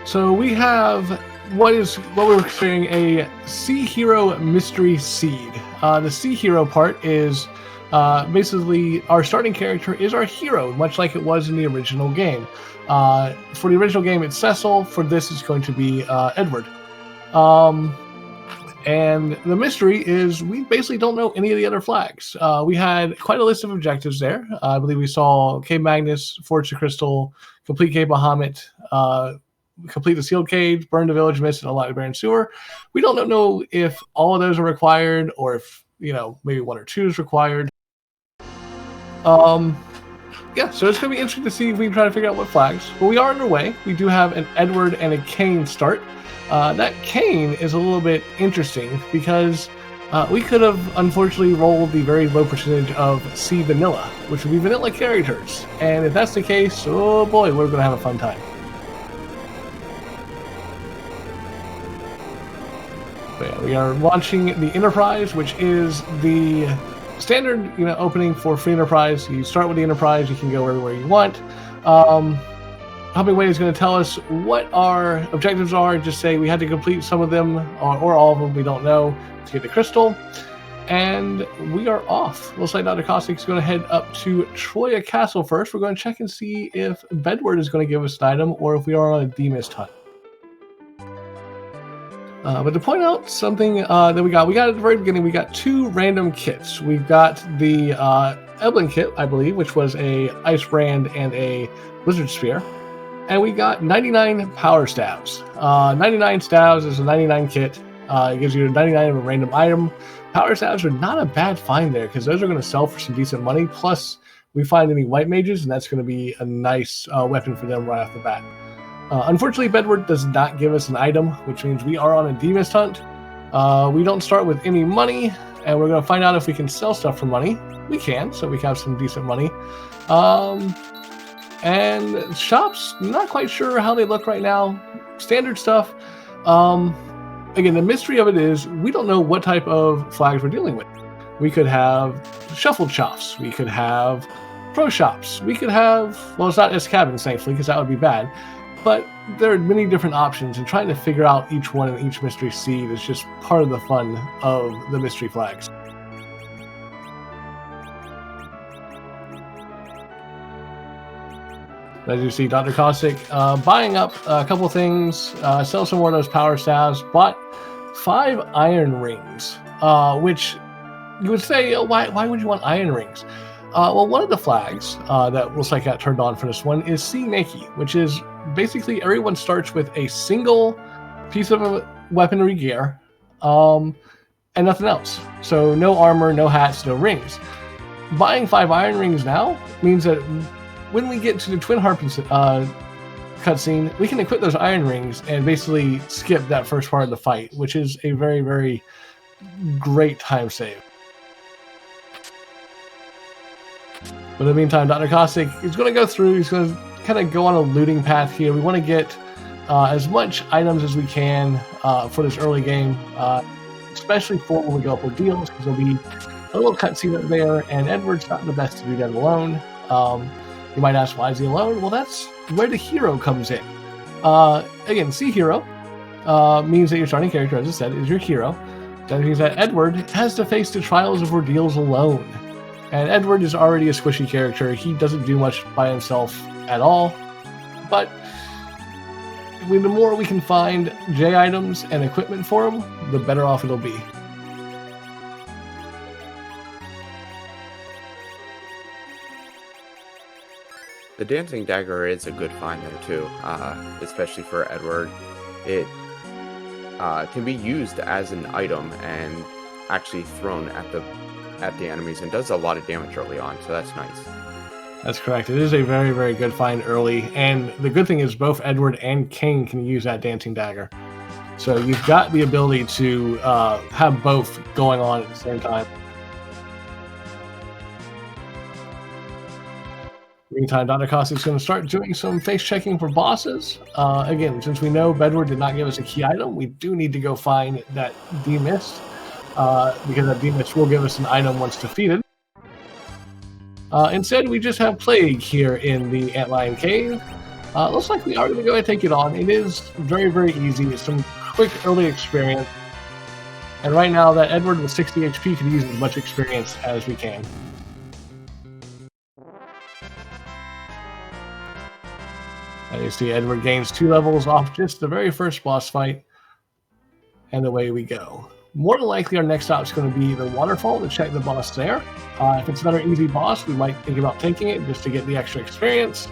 So we have what we're considering a Sea Hero Mystery Seed. The Sea Hero part is basically our starting character is our hero, much like it was in the original game. For the original game, it's Cecil. For this, it's going to be Edward. And the mystery is we basically don't know any of the other flags. We had quite a list of objectives there. I believe we saw Cape Magnus, Forge the Crystal, complete Cape Bahamut, complete the Sealed Cage, burn the village mist, and a lot of barren sewer. We don't know if all of those are required or if, maybe one or two is required. Yeah, so it's going to be interesting to see if we can try to figure out what flags. But we are underway. We do have an Edward and a Kane start. That Kane is a little bit interesting because we could have unfortunately rolled the very low percentage of C vanilla, which would be vanilla characters. And if that's the case, oh boy, we're going to have a fun time. So yeah, we are launching the Enterprise, which is the standard opening for free Enterprise. You start with the Enterprise, you can go everywhere you want. Humping Way is going to tell us what our objectives are. Just say we had to complete some of them or all of them, we don't know, to get the crystal. And we are off. Looks like Dr. Cossack is going to head up to Troya Castle first. We're going to check and see if Bedward is going to give us an item or if we are on a demist hunt. But to point out something that we got at the very beginning, we got two random kits. We've got the Eblin kit, I believe, which was a Ice Brand and a Blizzard Spear. And we got 99 Power Staves. 99 Staves is a 99 kit. It gives you 99 of a random item. Power Staves are not a bad find there because those are going to sell for some decent money. Plus, we find any white mages, and that's going to be a nice weapon for them right off the bat. Unfortunately, Bedward does not give us an item, which means we are on a demist hunt. We don't start with any money, and we're going to find out if we can sell stuff for money. We can, so we have some decent money. And shops, not quite sure how they look right now. Standard stuff. Again, the mystery of it is we don't know what type of flags we're dealing with. We could have shuffled shops. We could have pro shops. We could have, well, it's not S cabins, thankfully, because that would be bad. But there are many different options, and trying to figure out each one in each mystery seed is just part of the fun of the mystery flags. As you see, Dr. Cossack buying up a couple things, sell some more of those power staves, bought 5 iron rings, which you would say, why would you want iron rings? Well, one of the flags that looks like got turned on for this one is Sea Nakey, which is basically everyone starts with a single piece of weaponry gear and nothing else. So no armor, no hats, no rings. Buying 5 iron rings now means that when we get to the Twin Harp cutscene, we can equip those iron rings and basically skip that first part of the fight, which is a very, very great time save. But in the meantime, Dr. Cossack is going to go through, he's going to kind of go on a looting path here. We want to get as much items as we can for this early game, especially for when we go for deals, because there'll be a little cutscene up there, and Edward's not the best to do that alone. You might ask, why is he alone? Well, that's where the hero comes in. Again, Sea Hero means that your starting character, as I said, is your hero. That means that Edward has to face the trials of ordeals alone. And Edward is already a squishy character. He doesn't do much by himself at all. But the more we can find J items and equipment for him, the better off it'll be. The Dancing Dagger is a good find there too, especially for Edward. It can be used as an item and actually thrown at the enemies and does a lot of damage early on, so that's nice. That's correct. It is a very, very good find early, and the good thing is both Edward and King can use that Dancing Dagger. So you've got the ability to have both going on at the same time. Meantime, Dr. Cossack is going to start doing some face checking for bosses. Again, since we know Bedward did not give us a key item, we do need to go find that demist, because that demist will give us an item once defeated. Instead, we just have Plague here in the Antlion Cave. Looks like we are going to go ahead and take it on. It is very, very easy. It's some quick early experience. And right now, that Edward with 60 HP could use as much experience as we can. And you see Edward gains 2 levels off just the very first boss fight. And away we go. More than likely, our next stop is going to be the waterfall to check the boss there. If it's another easy boss, we might think about taking it just to get the extra experience.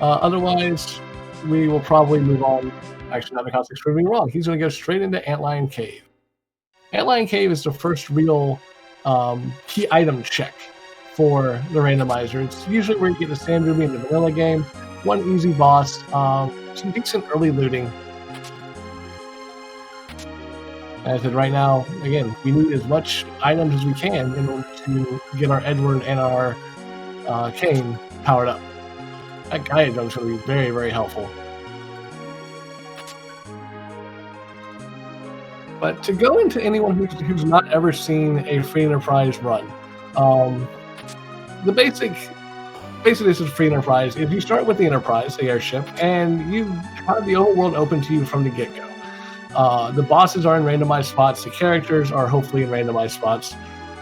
Otherwise, we will probably move on. Actually, not because it's proving wrong. He's going to go straight into Antlion Cave. Antlion Cave is the first real key item check for the randomizer. It's usually where you get the sand ruby in the vanilla game. One easy boss, some decent early looting. As I said, right now, again, we need as much items as we can in order to get our Edward and our Kane powered up. That Gaia jump is going to be very, very helpful. But to go into anyone who's not ever seen a free enterprise run, the basically this is free enterprise. If you start with the enterprise, the airship, and you have the overworld open to you from the get-go. The bosses are in randomized spots. The characters are hopefully in randomized spots.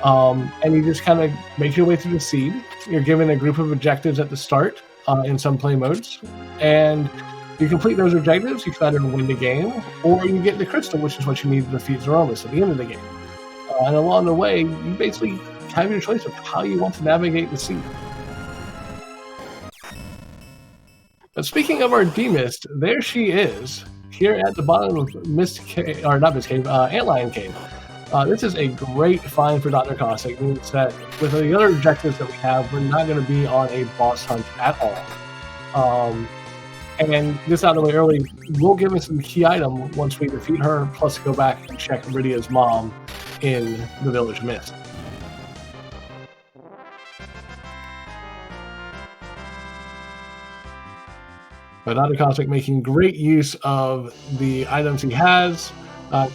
And you just kind of make your way through the seed. You're given a group of objectives at the start in some play modes. And you complete those objectives, you either win the game, or you get the crystal, which is what you need to defeat Zeromus at the end of the game. And along the way, you basically have your choice of how you want to navigate the seed. But speaking of our D-Mist, there she is, here at the bottom of Mist Cave, or not Mist Cave, Antlion Cave. This is a great find for Dr. Cossack. It means that with the other objectives that we have, we're not going to be on a boss hunt at all. And this out of the way early will give us some key item once we defeat her, plus go back and check Rydia's mom in the Village Mist. But Dr. Cossack making great use of the items he has.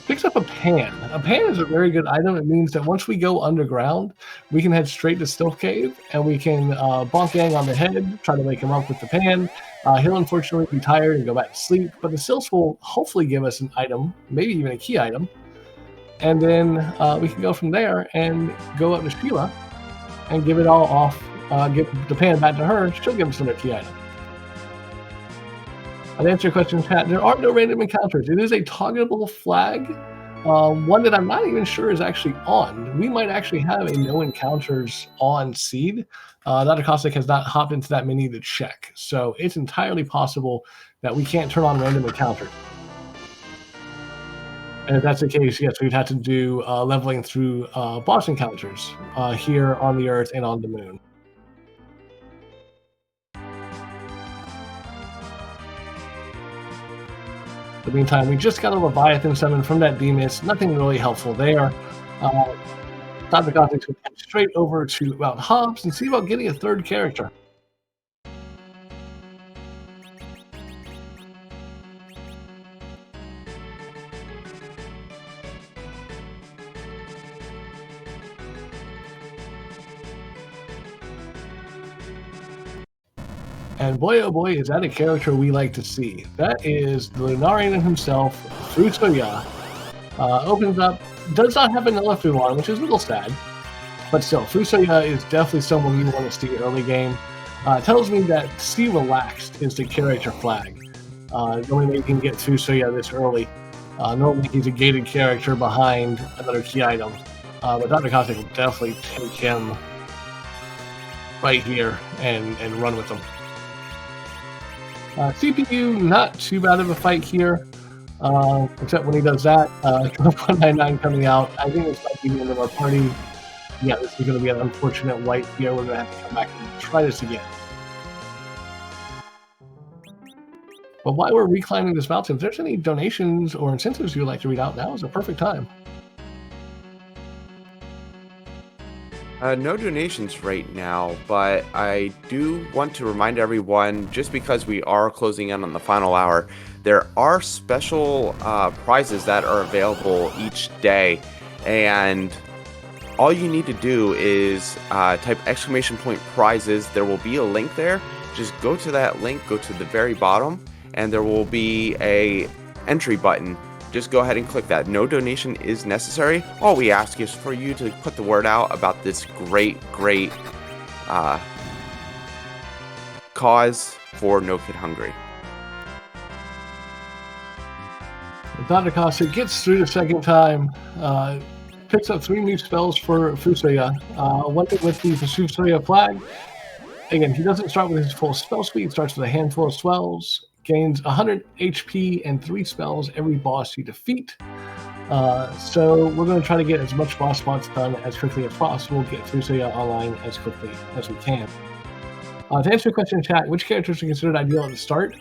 Picks up a pan. A pan is a very good item. It means that once we go underground, we can head straight to Stealth Cave, and we can bonk Yang on the head, try to wake him up with the pan. He'll unfortunately be tired and go back to sleep, but the Stilts will hopefully give us an item, maybe even a key item. And then we can go from there and go up to Sheila and give it all off, get the pan back to her. She'll give us another key item. I'll answer your question, chat. There are no random encounters. It is a toggleable flag, one that I'm not even sure is actually on. We might actually have a no encounters on seed. Dr. Cossack has not hopped into that menu to check, so it's entirely possible that we can't turn on random encounters. And if that's the case, yes, we'd have to do leveling through boss encounters here on the Earth and on the Moon. In the meantime, we just got a Leviathan summon from that D-Mist. Nothing really helpful there. Dr. Cossack's going to head straight over to Mount Hobbs and see about getting a third character. And boy, oh boy, is that a character we like to see. That is the Lunarian himself, Fusoya. Opens up, does not have vanilla Fu on, which is a little sad. But still, Fusoya is definitely someone you want to see early game. Tells me that C Relaxed is the character flag. The only way you can get Fusoya this early. Normally he's a gated character behind another key item. But Dr. Cossack will definitely take him right here and run with him. CPU, not too bad of a fight here, except when he does that. 199 coming out. I think it's like the end of our party. Yeah, this is going to be an unfortunate wipe here. We're going to have to come back and try this again. But while we're reclimbing this mountain, if there's any donations or incentives you'd like to read out, now is a perfect time. No donations right now, but I do want to remind everyone, just because we are closing in on the final hour, there are special prizes that are available each day, and all you need to do is type !prizes. There will be a link there. just go to that link, go to the very bottom, and there will be a entry button. Just go ahead and click that. No donation is necessary. All we ask is for you to put the word out about this great cause for No Kid Hungry. Dr. Cossack gets through the second time, picks up 3 new spells for Fusoya. One thing with the Fusoya flag, again, he doesn't start with his full spell suite, he starts with a handful of spells, gains 100 HP and 3 spells every boss you defeat. So we're going to try to get as much boss spots done as quickly as possible, get Fusoya online as quickly as we can. To answer your question in chat, which characters are considered ideal at the start?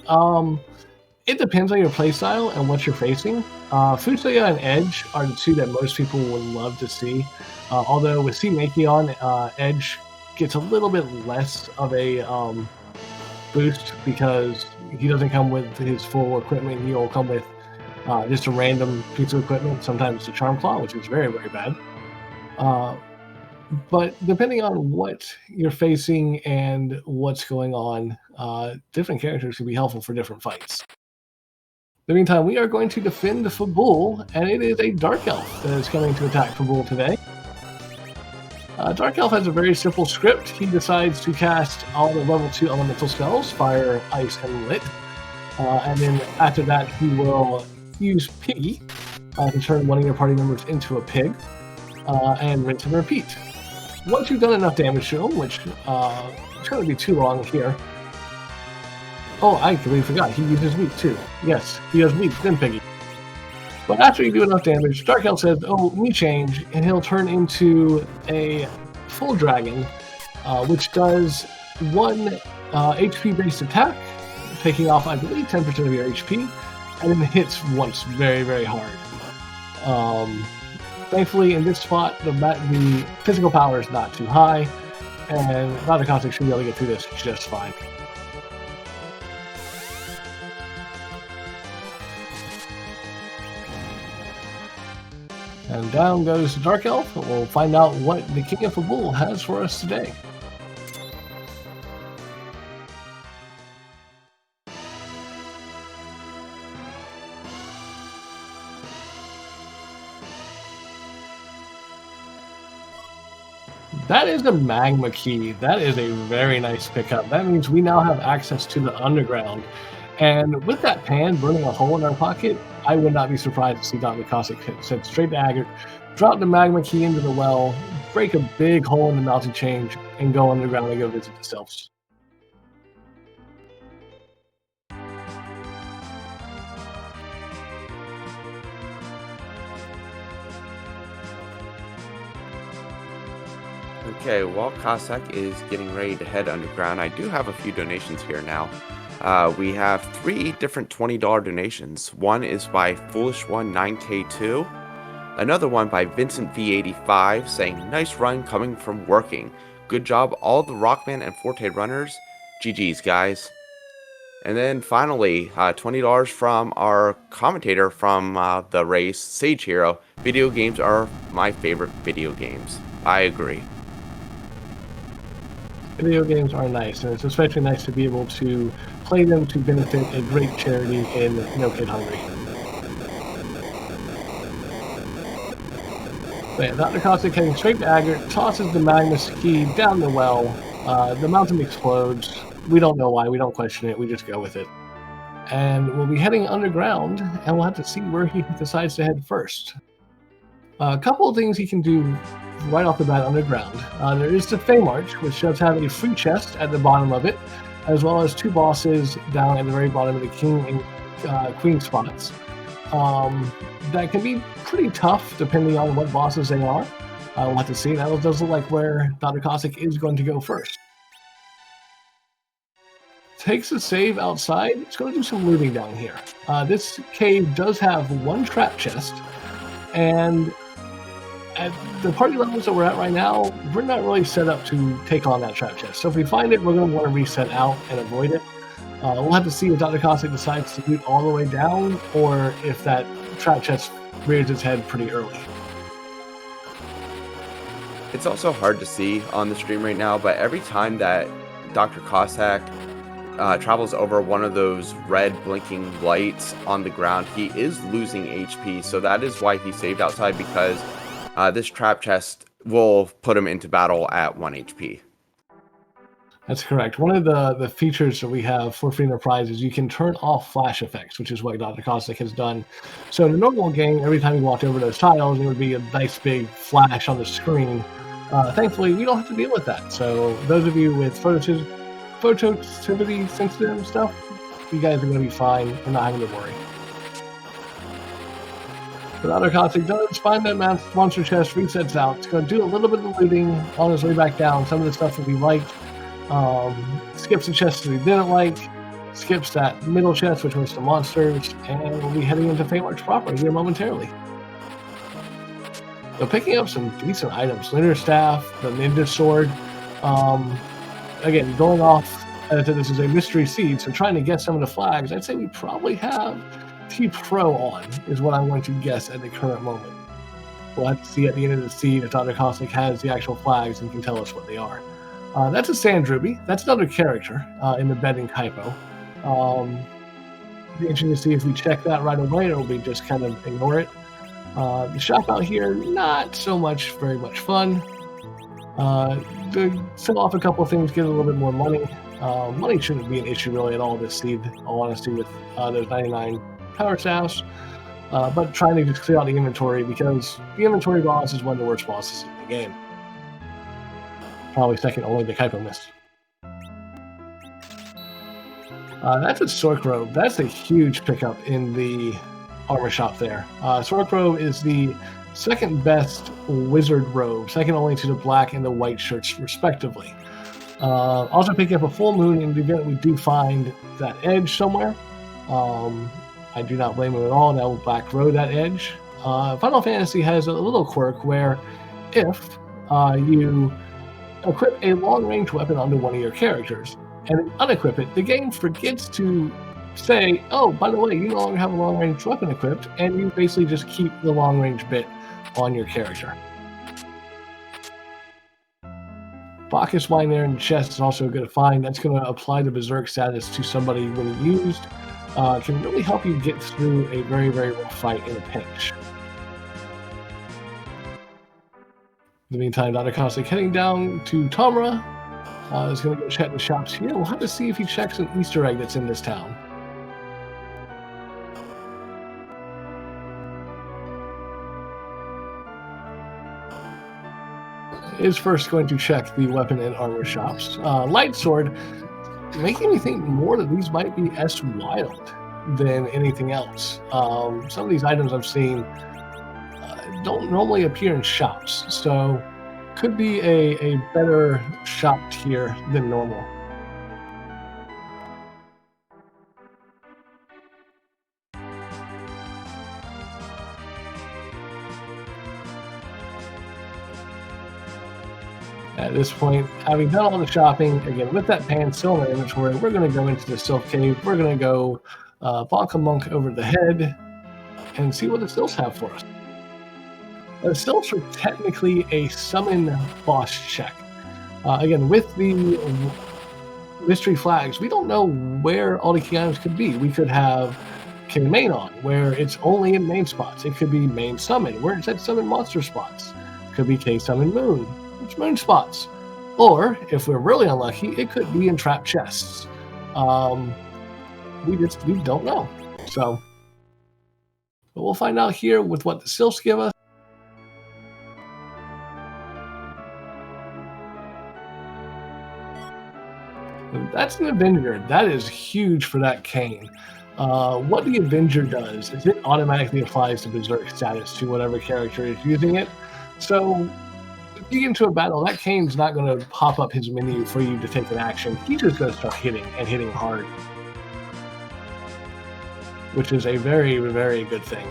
It depends on your playstyle and what you're facing. Fusoya and Edge are the 2 that most people would love to see. Although with Makion, Edge gets a little bit less of a boost because he doesn't come with his full equipment. He'll come with just a random piece of equipment. Sometimes it's a Charm Claw, which is very, very bad. But depending on what you're facing and what's going on, different characters can be helpful for different fights. In the meantime, we are going to defend Fabul, and it is a Dark Elf that is coming to attack Fabul today. Dark Elf has a very simple script. He decides to cast all the level 2 elemental spells, Fire, Ice, and Lit. And then after that, he will use Piggy to turn one of your party members into a pig, and rinse and repeat. Once you've done enough damage to him, which it's going to be too long here. Oh, I completely forgot. He uses Weak too. Yes, he does Weak, then Piggy. But after you do enough damage, Dark Elf says, oh, me change, and he'll turn into a full dragon, which does 1 HP-based attack, taking off, I believe, 10% of your HP, and then hits once very, very hard. Thankfully, in this spot, the physical power is not too high, and Dr. Cossack should be able to get through this just fine. And down goes the Dark Elf, and we'll find out what the King of Fabul has for us today. That is the Magma Key. That is a very nice pickup. That means we now have access to the underground. And with that pan burning a hole in our pocket, I would not be surprised to see Dr. Cossack set straight to Agate, drop the Magma Key into the well, break a big hole in the mountain chain, and go underground and go visit the Sylphs. Okay, while Cossack is getting ready to head underground, I do have a few donations here now. We have 3 different $20 donations. One is by Foolish One 9K2. Another one by Vincent V85 saying, nice run coming from working. Good job all the Rockman and Forte runners. GG's guys. And then finally, $20 from our commentator from the race, Sage Hero. Video games are my favorite video games. I agree. Video games are nice, and it's especially nice to be able to play them to benefit a great charity in No Kid Hungry. But yeah, Dr. Cossack heading straight to Agate, tosses the Magma Key down the well. The mountain explodes. We don't know why, we don't question it, we just go with it. And we'll be heading underground, and we'll have to see where he decides to head first. A couple of things he can do right off the bat underground. There is the Fey March, which does have a free chest at the bottom of it, as well as 2 bosses down at the very bottom of the King and Queen spots. That can be pretty tough depending on what bosses they are. We'll have to see. That does look like where Dr. Cossack is going to go first. Takes a save outside. It's going to do some looting down here. This cave does have 1 trap chest, and at the party levels that we're at right now, we're not really set up to take on that trap chest. So if we find it, we're going to want to reset out and avoid it. We'll have to see if Dr. Cossack decides to loot all the way down, or if that trap chest rears its head pretty early. It's also hard to see on the stream right now, but every time that Dr. Cossack travels over one of those red blinking lights on the ground, he is losing HP. So that is why he saved outside, because this trap chest will put him into battle at 1 HP. That's correct. One of the features that we have for Free Enterprise is you can turn off flash effects, which is what Dr. Cossack has done. So in a normal game, every time you walked over those tiles, there would be a nice big flash on the screen. Thankfully, we don't have to deal with that. So those of you with photosensitivity sensitive stuff, you guys are going to be fine. You're not having to worry. But Dr. Cossack does find that monster chest, resets out. It's going to do a little bit of looting on his way back down. Some of the stuff that we liked. Skips the chest that we didn't like, skips that middle chest, which was the monsters, and we'll be heading into Fate March proper here momentarily. So picking up some decent items, Linear Staff, the Ninja Sword. Again, going off, this is a mystery seed, so trying to guess some of the flags, I'd say we probably have T-Pro on, is what I'm going to guess at the current moment. We'll have to see at the end of the seed if Dr. Cossack has the actual flags and can tell us what they are. That's a Sand Ruby. That's another character in the betting typo. Be interesting to see if we check that right away or we just kind of ignore it. The shop out here, not so much, very much fun. To sell off a couple of things, get a little bit more money. Money shouldn't be an issue really at all this seed, all honesty, with those 99 power staffs. But trying to just clear out the inventory, because the inventory boss is one of the worst bosses in the game. Probably second only to Kaipo Mist. That's a Sork Robe. That's a huge pickup in the armor shop there. Sork Robe is the second best wizard robe, second only to the black and the white shirts respectively. Also picking up a full moon in the event we do find that edge somewhere. I do not blame him at all. That will back row that edge. Final Fantasy has a little quirk where if you equip a long-range weapon onto one of your characters and unequip it, the game forgets to say, oh, by the way, you no longer have a long-range weapon equipped, and you basically just keep the long-range bit on your character. Bacchus wine there in the chest is also a good find. That's going to apply the Berserk status to somebody when used. Can really help you get through a very, very rough fight in a pinch. In the meantime, Dr. Cossack heading down to Tomra. Is going to go check the shops here. We'll have to see if he checks an Easter egg that's in this town. Is first going to check the weapon and armor shops. Light Sword, making me think more that these might be S Wild than anything else. Some of these items I've seen don't normally appear in shops, so could be a better shop tier than normal. At this point, having done all the shopping, again, with that pan still in our inventory, we're going to go into the Silk Cave. We're going to go bonk a monk over the head and see what the stills have for us. The stills are technically a summon boss check. Again, with the mystery flags, we don't know where all the key items could be. We could have King Main on, where it's only in main spots. It could be main summon, where it's at summon monster spots. It could be K summon moon. It's moon spots. Or, if we're really unlucky, it could be in trap chests. We don't know. So, but we'll find out here with what the stills give us. That's an Avenger. That is huge for that cane. What the Avenger does is it automatically applies the Berserk status to whatever character is using it. So, if you get into a battle, that cane's not going to pop up his menu for you to take an action. He's just going to start hitting and hitting hard, which is a very, very good thing.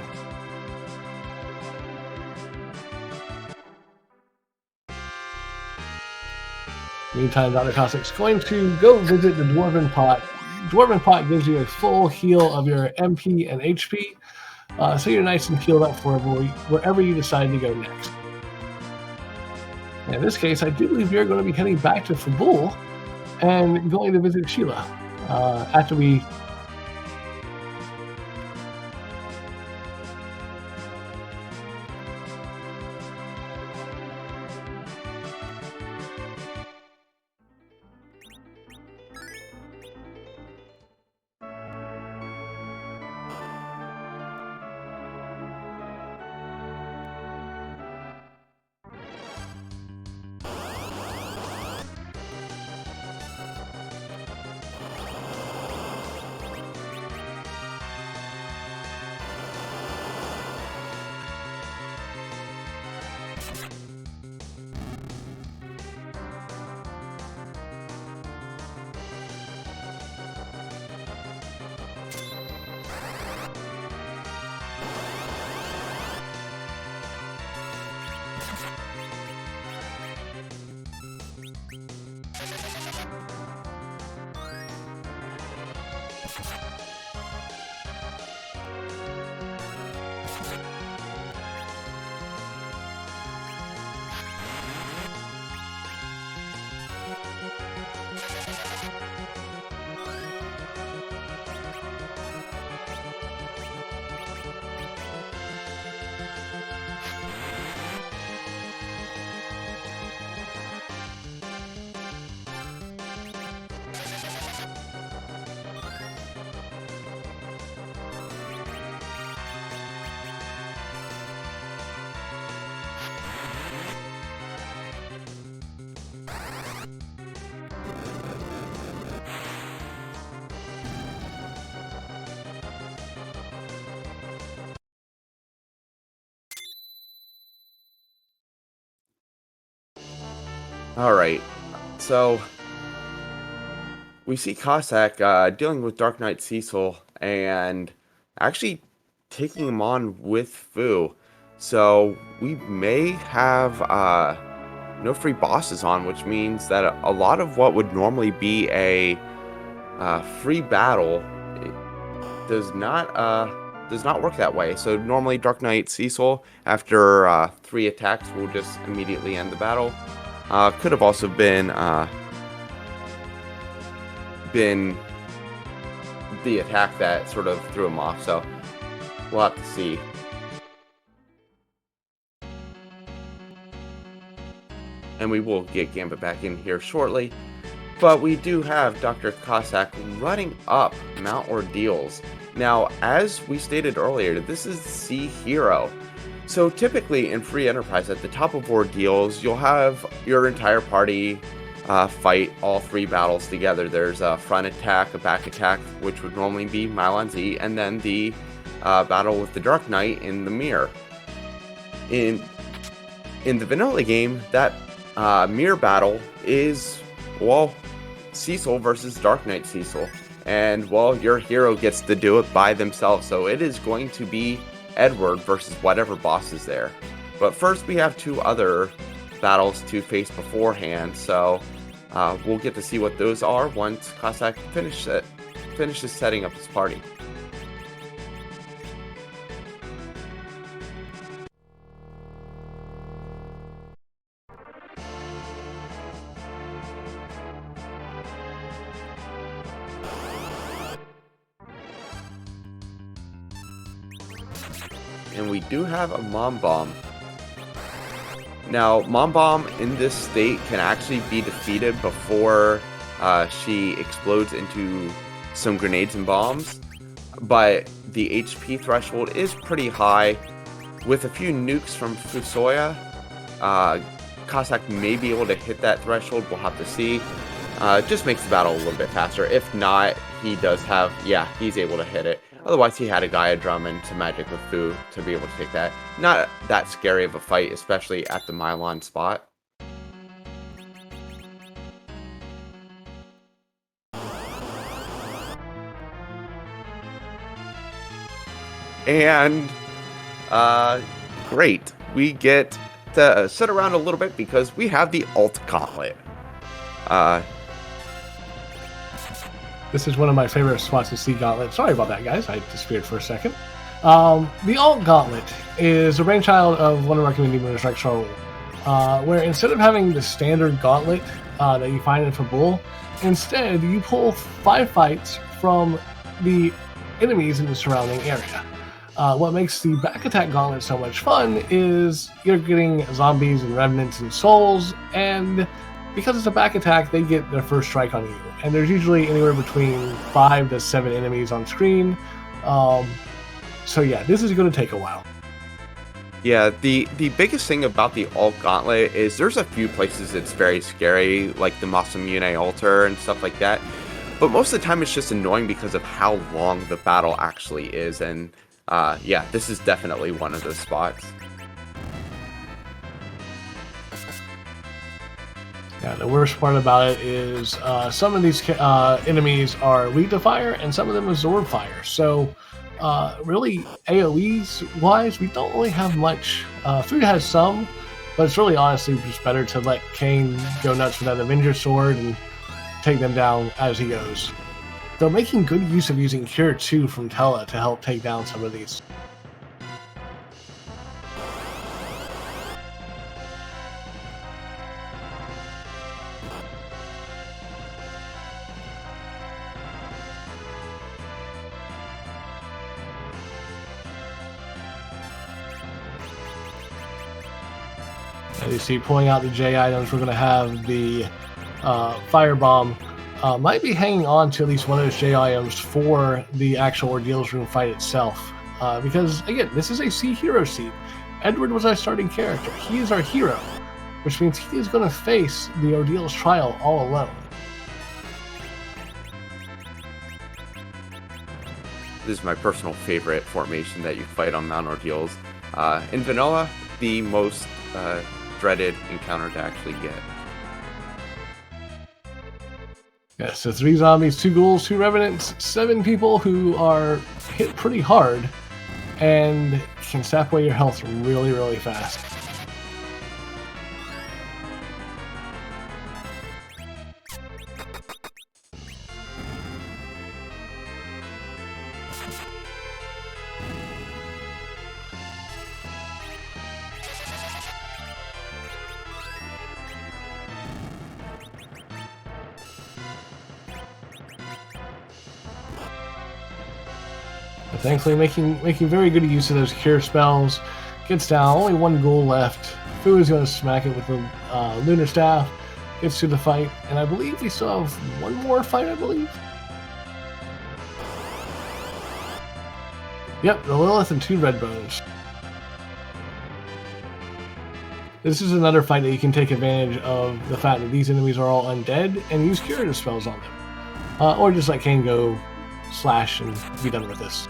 Meantime, Dr. Cossack's going to go visit the Dwarven Pot. Dwarven Pot gives you a full heal of your MP and HP, so you're nice and healed up for wherever you decide to go next. In this case, I do believe you're going to be heading back to Fabul and going to visit Sheila. after we All right, so we see Cossack dealing with Dark Knight Cecil and actually taking him on with Fu. So we may have no free bosses on, which means that a lot of what would normally be a free battle does not work that way. So normally Dark Knight Cecil, after 3 attacks, will just immediately end the battle. Could have also been the attack that sort of threw him off. So we'll have to see. And we will get Gambit back in here shortly. But we do have Dr. Cossack running up Mount Ordeals. Now, as we stated earlier, this is C Hero. So typically in Free Enterprise, at the top of Ordeals, you'll have your entire party fight all 3 battles together. There's a front attack, a back attack, which would normally be Mylon Z, and then the battle with the Dark Knight in the mirror. In the vanilla game, that mirror battle is, well, Cecil versus Dark Knight Cecil. And, well, your hero gets to do it by themselves, so it is going to be Edward versus whatever boss is there. But first we have 2 other battles to face beforehand, so we'll get to see what those are once Cossack finishes setting up his party. And we do have a Mom Bomb. Now, Mom Bomb in this state can actually be defeated before she explodes into some grenades and bombs, but the HP threshold is pretty high. With a few nukes from Fusoya, Cossack may be able to hit that threshold. We'll have to see. Just makes the battle a little bit faster. If not, he does have, yeah, he's able to hit it. Otherwise, he had a Gaia Drum and some magic with Fu to be able to take that. Not that scary of a fight, especially at the Mylon spot. And, great. We get to sit around a little bit because we have the Alt Gauntlet. This is one of my favorite spots to see Gauntlet. Sorry about that, guys. I disappeared for a second. The Alt Gauntlet is a brainchild of one of our community members, like Charles, where instead of having the standard Gauntlet that you find in Fabul, Instead, you pull 5 fights from the enemies in the surrounding area. What makes the back attack gauntlet so much fun is you're getting zombies and revenants and souls, and because it's a back attack, they get their first strike on you. And there's usually anywhere between 5 to 7 enemies on screen. So yeah, this is going to take a while. Yeah, the biggest thing about the alt gauntlet is there's a few places it's very scary, like the Masamune altar and stuff like that. But most of the time it's just annoying because of how long the battle actually is, and yeah, this is definitely one of those spots. Yeah, the worst part about it is some of these enemies are weak to fire, and some of them absorb fire. So, really, AoEs wise, we don't really have much. Food has some, but it's really honestly just better to let Kane go nuts with that Avenger sword and take them down as he goes. Though making good use of using Cure 2 from Tella to help take down some of these. As you see, pulling out the J items, we're going to have the Firebomb. Might be hanging on to at least one of those J items for the actual Ordeals Room fight itself. Because, again, this is a C hero seed. Edward was our starting character. He is our hero, which means he is going to face the Ordeals trial all alone. This is my personal favorite formation that you fight on Mount Ordeals. In vanilla, the most dreaded encounter to actually get. Yeah, so 3 zombies, 2 ghouls, 2 revenants, 7 people who are hit pretty hard and can sap away your health really, really fast. But thankfully, making very good use of those cure spells. Gets down, only 1 ghoul left. Fu is going to smack it with the Lunar Staff. Gets to the fight, and I believe we still have 1 more fight, I believe. Yep, the Lilith and 2 red bones. This is another fight that you can take advantage of the fact that these enemies are all undead and use curative spells on them. Or just let Kane go slash and be done with this.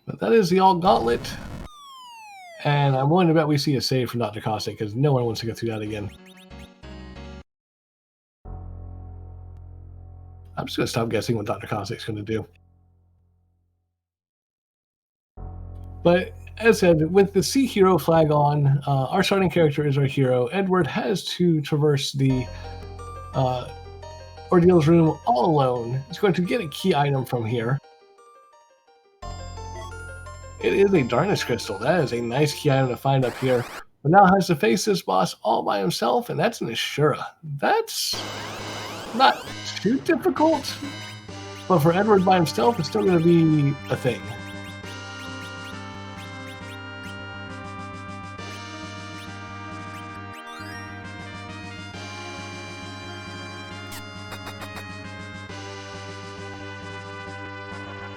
But that is the All Gauntlet. And I'm willing to bet we see a save from Dr. Cossack because no one wants to go through that again. I'm just going to stop guessing what Dr. Cossack's going to do. But as said, with the C hero flag on, our starting character is our hero. Edward has to traverse the Ordeals Room all alone. He's going to get a key item from here. It is a Darkness Crystal. That is a nice key item to find up here. But now has to face this boss all by himself, and that's an Ashura. That's not too difficult, but for Edward by himself, it's still going to be a thing.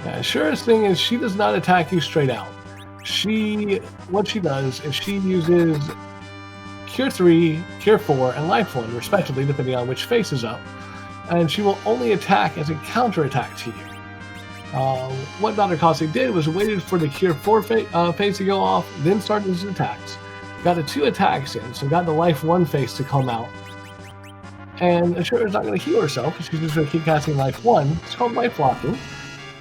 The surest thing is she does not attack you straight out. What she does is she uses Cure 3, Cure 4, and Life 1, respectively, depending on which face is up. And she will only attack as a counterattack to you. What Dr. Cossack did was waited for the Cure 4 phase to go off, then started his attacks. Got the 2 attacks in, so got the Life 1 phase to come out. And Ashura's not going to heal herself, because she's just going to keep casting Life 1. It's called Life Blocking.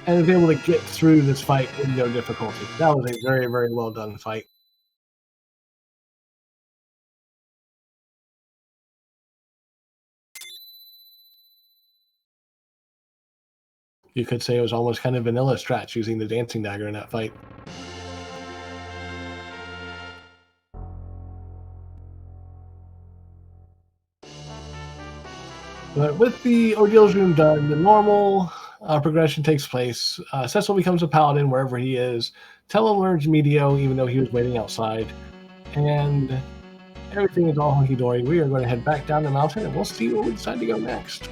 And is able to get through this fight with no difficulty. That was a very, very well done fight. You could say it was almost kind of vanilla strats using the dancing dagger in that fight. But with the Ordeals room done, the normal progression takes place. Cecil becomes a paladin wherever he is. Tello learns Medio, even though he was waiting outside. And everything is all hunky-dory. We are going to head back down the mountain, and we'll see where we decide to go next.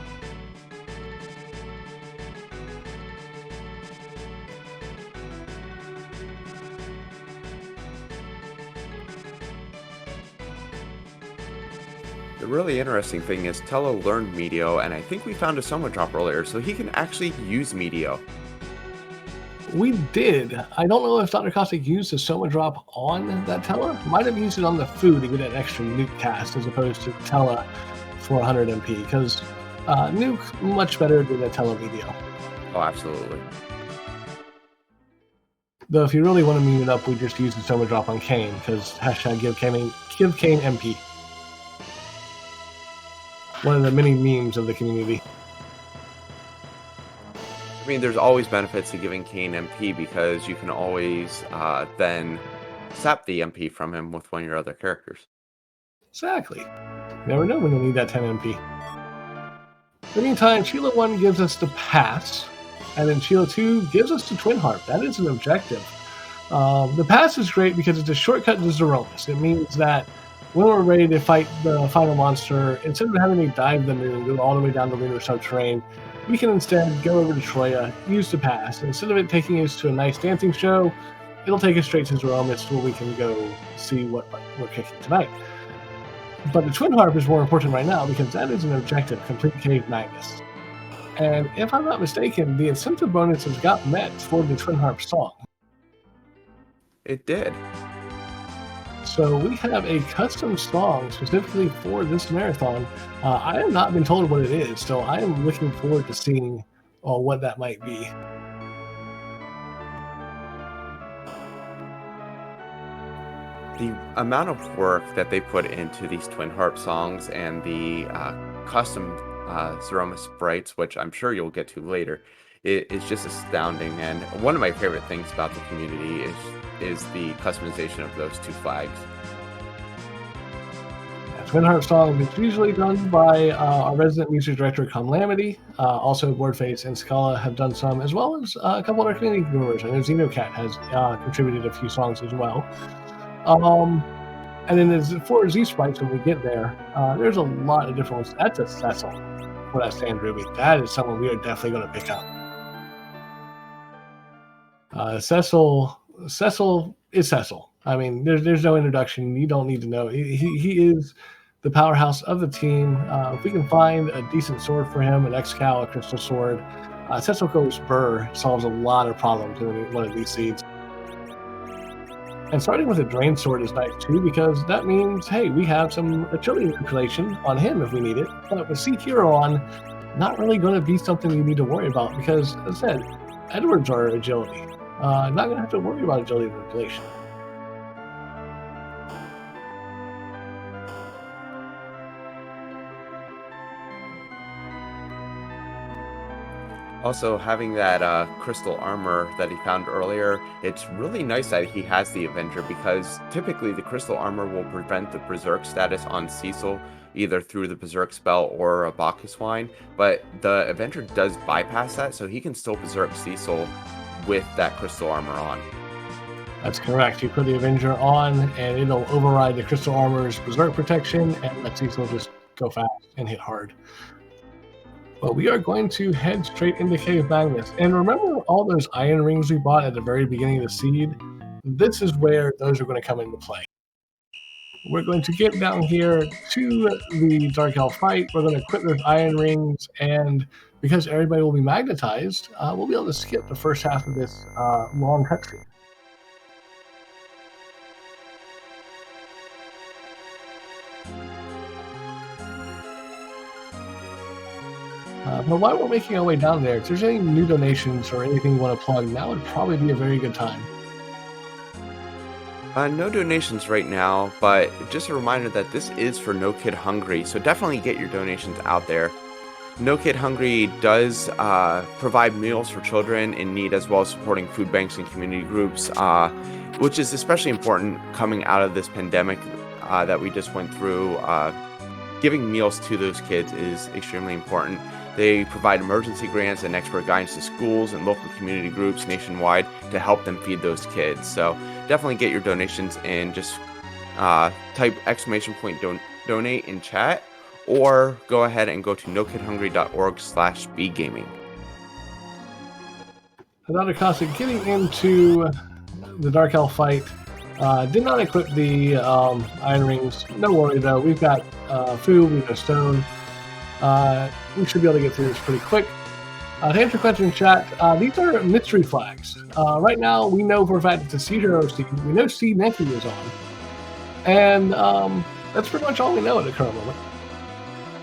The really interesting thing is Tello learned Medio, and I think we found a Soma drop earlier, so he can actually use Medio. We did. I don't know if Dr. Cossack used the Soma drop on that Tella. Might have used it on the food to get an extra nuke cast as opposed to Tella for 100 MP, because nuke much better than a Tella Medio. Oh, absolutely. Though if you really want to mean it up, we just use the Soma drop on Kane, because hashtag give Kane MP. One of the many memes of the community. I mean, there's always benefits to giving Kane MP because you can always then sap the MP from him with one of your other characters. Exactly. Never know when you'll need that 10 MP. In the meantime, Sheila 1 gives us the pass, and then Sheila 2 gives us the Twin Harp. That is an objective. The pass is great because it's a shortcut to Zeromus. It means that when we're ready to fight the final monster, instead of having to dive the moon, go all the way down the lunar subterranean, we can instead go over to Troya, use the pass. And instead of it taking us to a nice dancing show, it'll take us straight to Zeromus where we can go see what we're kicking tonight. But the Twin Harp is more important right now because that is an objective, complete Cave Magnus. And if I'm not mistaken, the incentive bonuses got met for the Twin Harp song. It did. So we have a custom song specifically for this marathon. I have not been told what it is, so I am looking forward to seeing what that might be. The amount of work that they put into these Twin Harp songs and the custom Zeromus sprites, which I'm sure you'll get to later, is just astounding. And one of my favorite things about the community is the customization of those two flags. Twin Harp song is usually done by our resident music director, Calamity. Also, Boardface and Scala have done some, as well as a couple of our community members. I know Xenocat has contributed a few songs as well. And then for Z Sprites, when we get there, there's a lot of different ones. That's a Cecil for that Sand Ruby. That is someone we are definitely going to pick up. Cecil is Cecil. I mean, there's no introduction. You don't need to know. He is the powerhouse of the team. If we can find a decent sword for him, an X-Cal, a crystal sword, Cecil Goes Burr solves a lot of problems in one of these seeds. And starting with a Drain Sword is nice too, because that means, hey, we have some agility manipulation on him if we need it. But with Sea Hero on, not really going to be something you need to worry about, because, as I said, Edwards are agility. Not going to have to worry about agility manipulation. Also, having that crystal armor that he found earlier, it's really nice that he has the Avenger, because typically the crystal armor will prevent the Berserk status on Cecil, either through the Berserk spell or a Bacchus Wine, but the Avenger does bypass that, so he can still Berserk Cecil with that crystal armor on. That's correct. You put the Avenger on, and it'll override the crystal armor's Berserk protection, and let Cecil just go fast and hit hard. But we are going to head straight into Cave Magnus. And remember all those iron rings we bought at the very beginning of the seed? This is where those are going to come into play. We're going to get down here to the Dark Elf fight. We're going to equip those iron rings, and because everybody will be magnetized, we'll be able to skip the first half of this long cutscene. But while we're making our way down there, if there's any new donations or anything you want to plug, now would probably be a very good time. No donations right now, but just a reminder that this is for No Kid Hungry, so definitely get your donations out there. No Kid Hungry does provide meals for children in need, as well as supporting food banks and community groups, which is especially important coming out of this pandemic that we just went through. Giving meals to those kids is extremely important. They provide emergency grants and expert guidance to schools and local community groups nationwide to help them feed those kids. So definitely get your donations in. Just type !donate in chat, or go ahead and go to nokidhungry.org/speedgaming. Dr. Cossack, getting into the Dark Elf fight, did not equip the iron rings. No worry though, we've got food, we've got stone. We should be able to get through this pretty quick. To answer your question in chat, these are mystery flags. Right now, we know for a fact it's a C0 seed. We know Seed Nephew is on. And that's pretty much all we know at the current moment.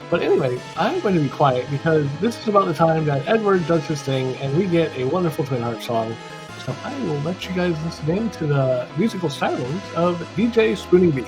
But anyway, I'm going to be quiet because this is about the time that Edward does his thing and we get a wonderful Twin Heart song. So I will let you guys listen in to the musical stylings of DJ Spooning B.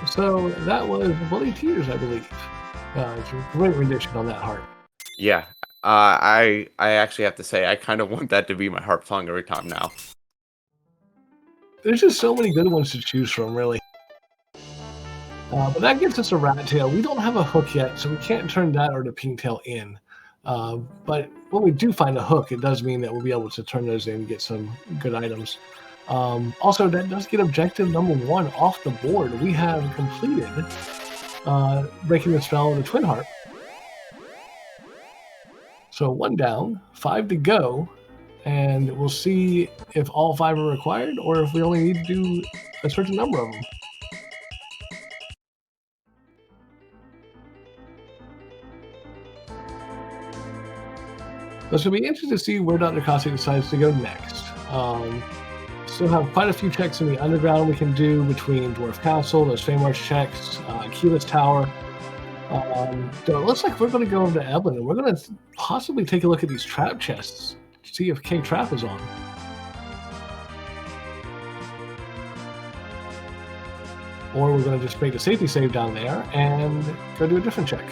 So that was Bloody Tears, I believe. It's a great rendition on that heart. Yeah, I actually have to say I kind of want that to be my harp song every time now. There's just so many good ones to choose from, really. But that gives us a rat tail. We don't have a hook yet, so we can't turn that or the pigtail in. But when we do find a hook, it does mean that we'll be able to turn those in and get some good items. Also, that does get objective number 1 off the board. We have completed breaking the spell of the Twin Harp. So 1 down, 5 to go, and we'll see if all 5 are required or if we only need to do a certain number of them. It's going to be interesting to see where Dr. Cossack decides to go next. Still have quite a few checks in the underground we can do between Dwarf Castle, those Feymarch checks, Keyless Tower. So it looks like we're going to go over to Evelyn and we're going to possibly take a look at these trap chests, see if K-Trap is on. Or we're going to just make a safety save down there and go do a different check.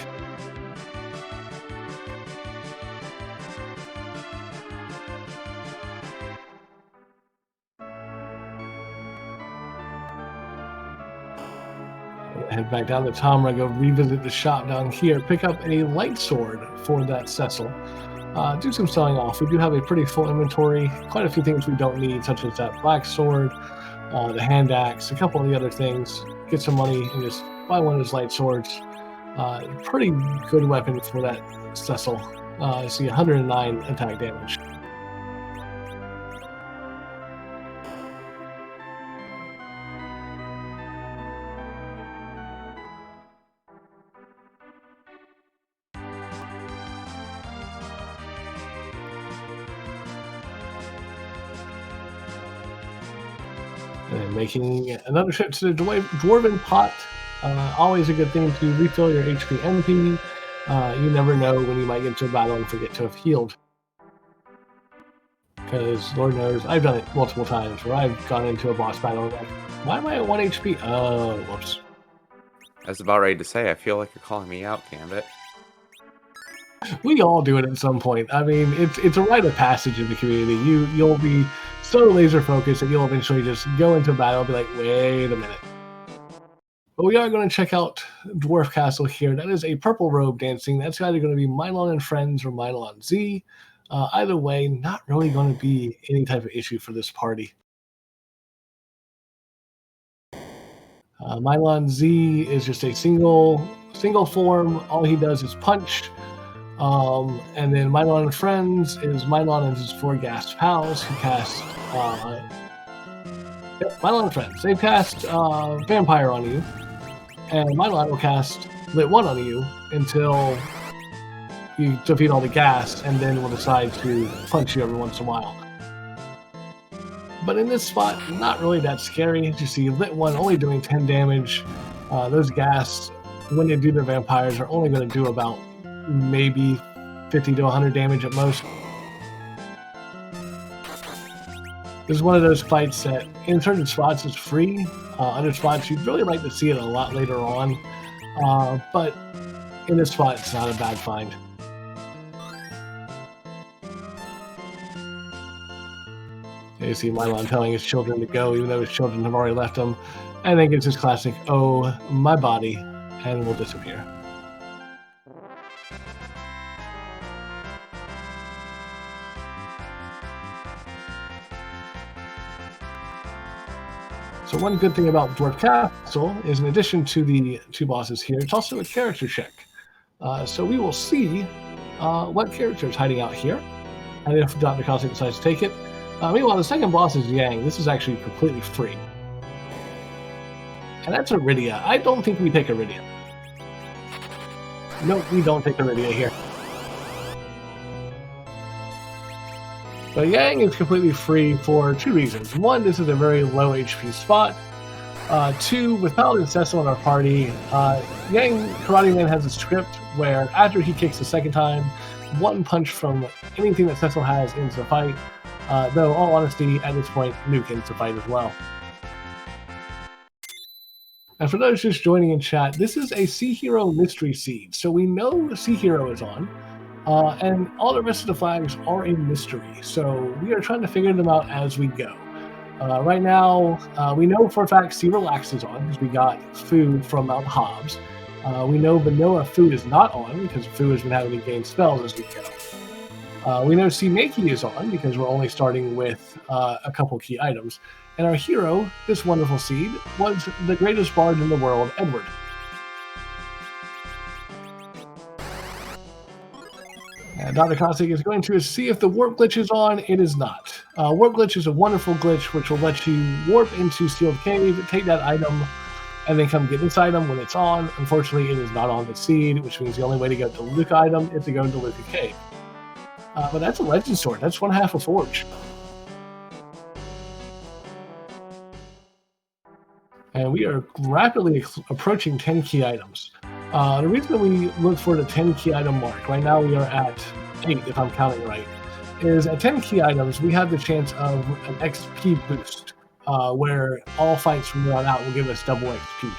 Head back down to Tomra, go revisit the shop down here, pick up a light sword for that Cecil. Do some selling off. We do have a pretty full inventory, quite a few things we don't need, such as that black sword, the hand axe, a couple of the other things. Get some money and just buy one of those light swords. Pretty good weapon for that Cecil. See 109 attack damage. And making another trip to the Dwarven Pot. Always a good thing to refill your HP MP. You never know when you might get into a battle and forget to have healed. Because Lord knows, I've done it multiple times where I've gone into a boss battle and like, why am I at 1 HP? Oh, whoops. I was about ready to say, I feel like you're calling me out, Gambit. We all do it at some point. I mean, it's a rite of passage in the community. You'll be so laser focused that you'll eventually just go into a battle and be like, wait a minute. But we are going to check out Dwarf Castle here. That is a purple robe dancing. That's either going to be Mylon and Friends or Mylon Z. Either way, not really going to be any type of issue for this party. Mylon Z is just a single form. All he does is punch. And then Mylon and Friends is Mylon and his 4 gas pals who cast Mylon and Friends. They cast Vampire on you, and Mylon will cast Lit 1 on you until you defeat all the gas, and then will decide to punch you every once in a while. But in this spot, not really that scary. As you see, Lit 1 only doing 10 damage. Those gas, when they do their vampires, are only going to do about maybe 50 to 100 damage at most. This is one of those fights that in certain spots is free. Other spots you'd really like to see it a lot later on. But in this spot it's not a bad find. You see Mylon telling his children to go even though his children have already left him. And then gets his classic, "Oh, my body," and will disappear. So one good thing about Dwarf Castle is in addition to the 2 bosses here, it's also a character check. So we will see what character is hiding out here, and if Dr. Cossack decides to take it. Meanwhile, the second boss is Yang. This is actually completely free. And that's Iridia. I don't think we take Iridia. No, we don't take Iridia here. But Yang is completely free for 2 reasons. 1, this is a very low HP spot. 2, with Paladin Cecil in our party, Yang Karate Man has a script where after he kicks the second time, 1 punch from anything that Cecil has ends the fight. Though, all honesty, at this point, Nuke ends the fight as well. And for those just joining in chat, this is a Sea Hero mystery seed. So we know Sea Hero is on. And all the rest of the flags are a mystery, so we are trying to figure them out as we go. Right now, we know for a fact Sea Relax is on because we got food from Mount Hobbs. We know Vanilla Food is not on because Food has been having to gain spells as we go. We know Sea Makey is on because we're only starting with a couple key items. And our hero, this wonderful seed, was the greatest bard in the world, Edward. Dr. Cossack is going to see if the warp glitch is on. It is not. Warp glitch is a wonderful glitch which will let you warp into Sealed Cave, take that item, and then come get this item when it's on. Unfortunately, it is not on the seed, which means the only way to get the Luca item is to go into Luca Cave. But that's a legend sword. That's 1/2 a forge. And we are rapidly approaching 10 key items. The reason we look for the 10 key item mark, right now we are at 8 if I'm counting right, is at 10 key items we have the chance of an XP boost, where all fights from here on out will give us double XP.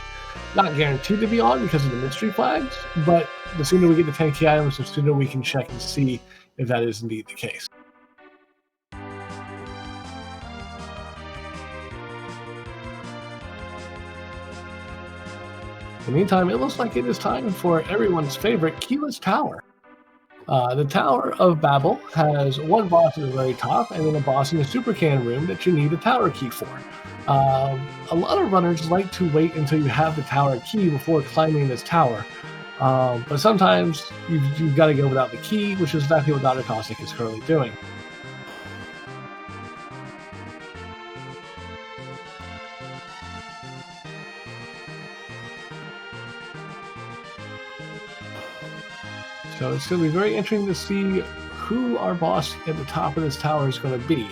Not guaranteed to be on because of the mystery flags, but the sooner we get to 10 key items, the sooner we can check and see if that is indeed the case. In the meantime, it looks like it is time for everyone's favorite keyless tower. The Tower of Babel has 1 boss at the very top and then a boss in the super cannon room that you need a tower key for. A lot of runners like to wait until you have the tower key before climbing this tower. But sometimes you've got to go without the key, which is exactly what Dr. Cossack is currently doing. So it's going to be very interesting to see who our boss at the top of this tower is going to be.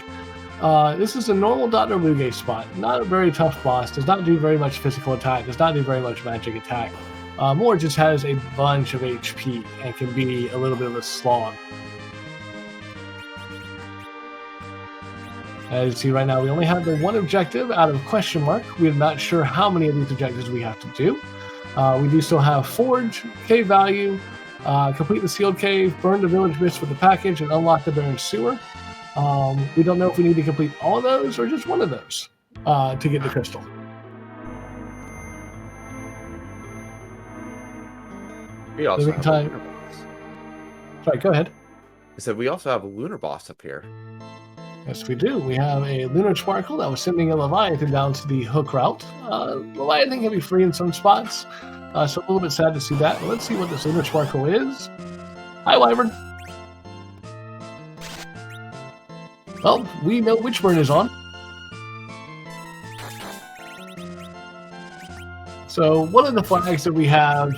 This is a normal Dr. Luge spot. Not a very tough boss. Does not do very much physical attack. Does not do very much magic attack. More just has a bunch of HP and can be a little bit of a slog. As you see right now, we only have the one objective out of question mark. We're not sure how many of these objectives we have to do. We do still have Forge, Cave Value, complete the Sealed Cave, burn the Village Mist with the package, and unlock the Barren Sewer. We don't know if we need to complete all of those or just one of those to get the crystal. We also have a lunar boss. Sorry, go ahead. I said we also have a lunar boss up here. Yes, we do. We have a Lunar Sparkle that was sending a Leviathan down to the hook route. Leviathan can be free in some spots, so a little bit sad to see that. But let's see what this Lunar Sparkle is. Hi, Wyvern. Well, we know Witchburn is on. So one of the flags that we have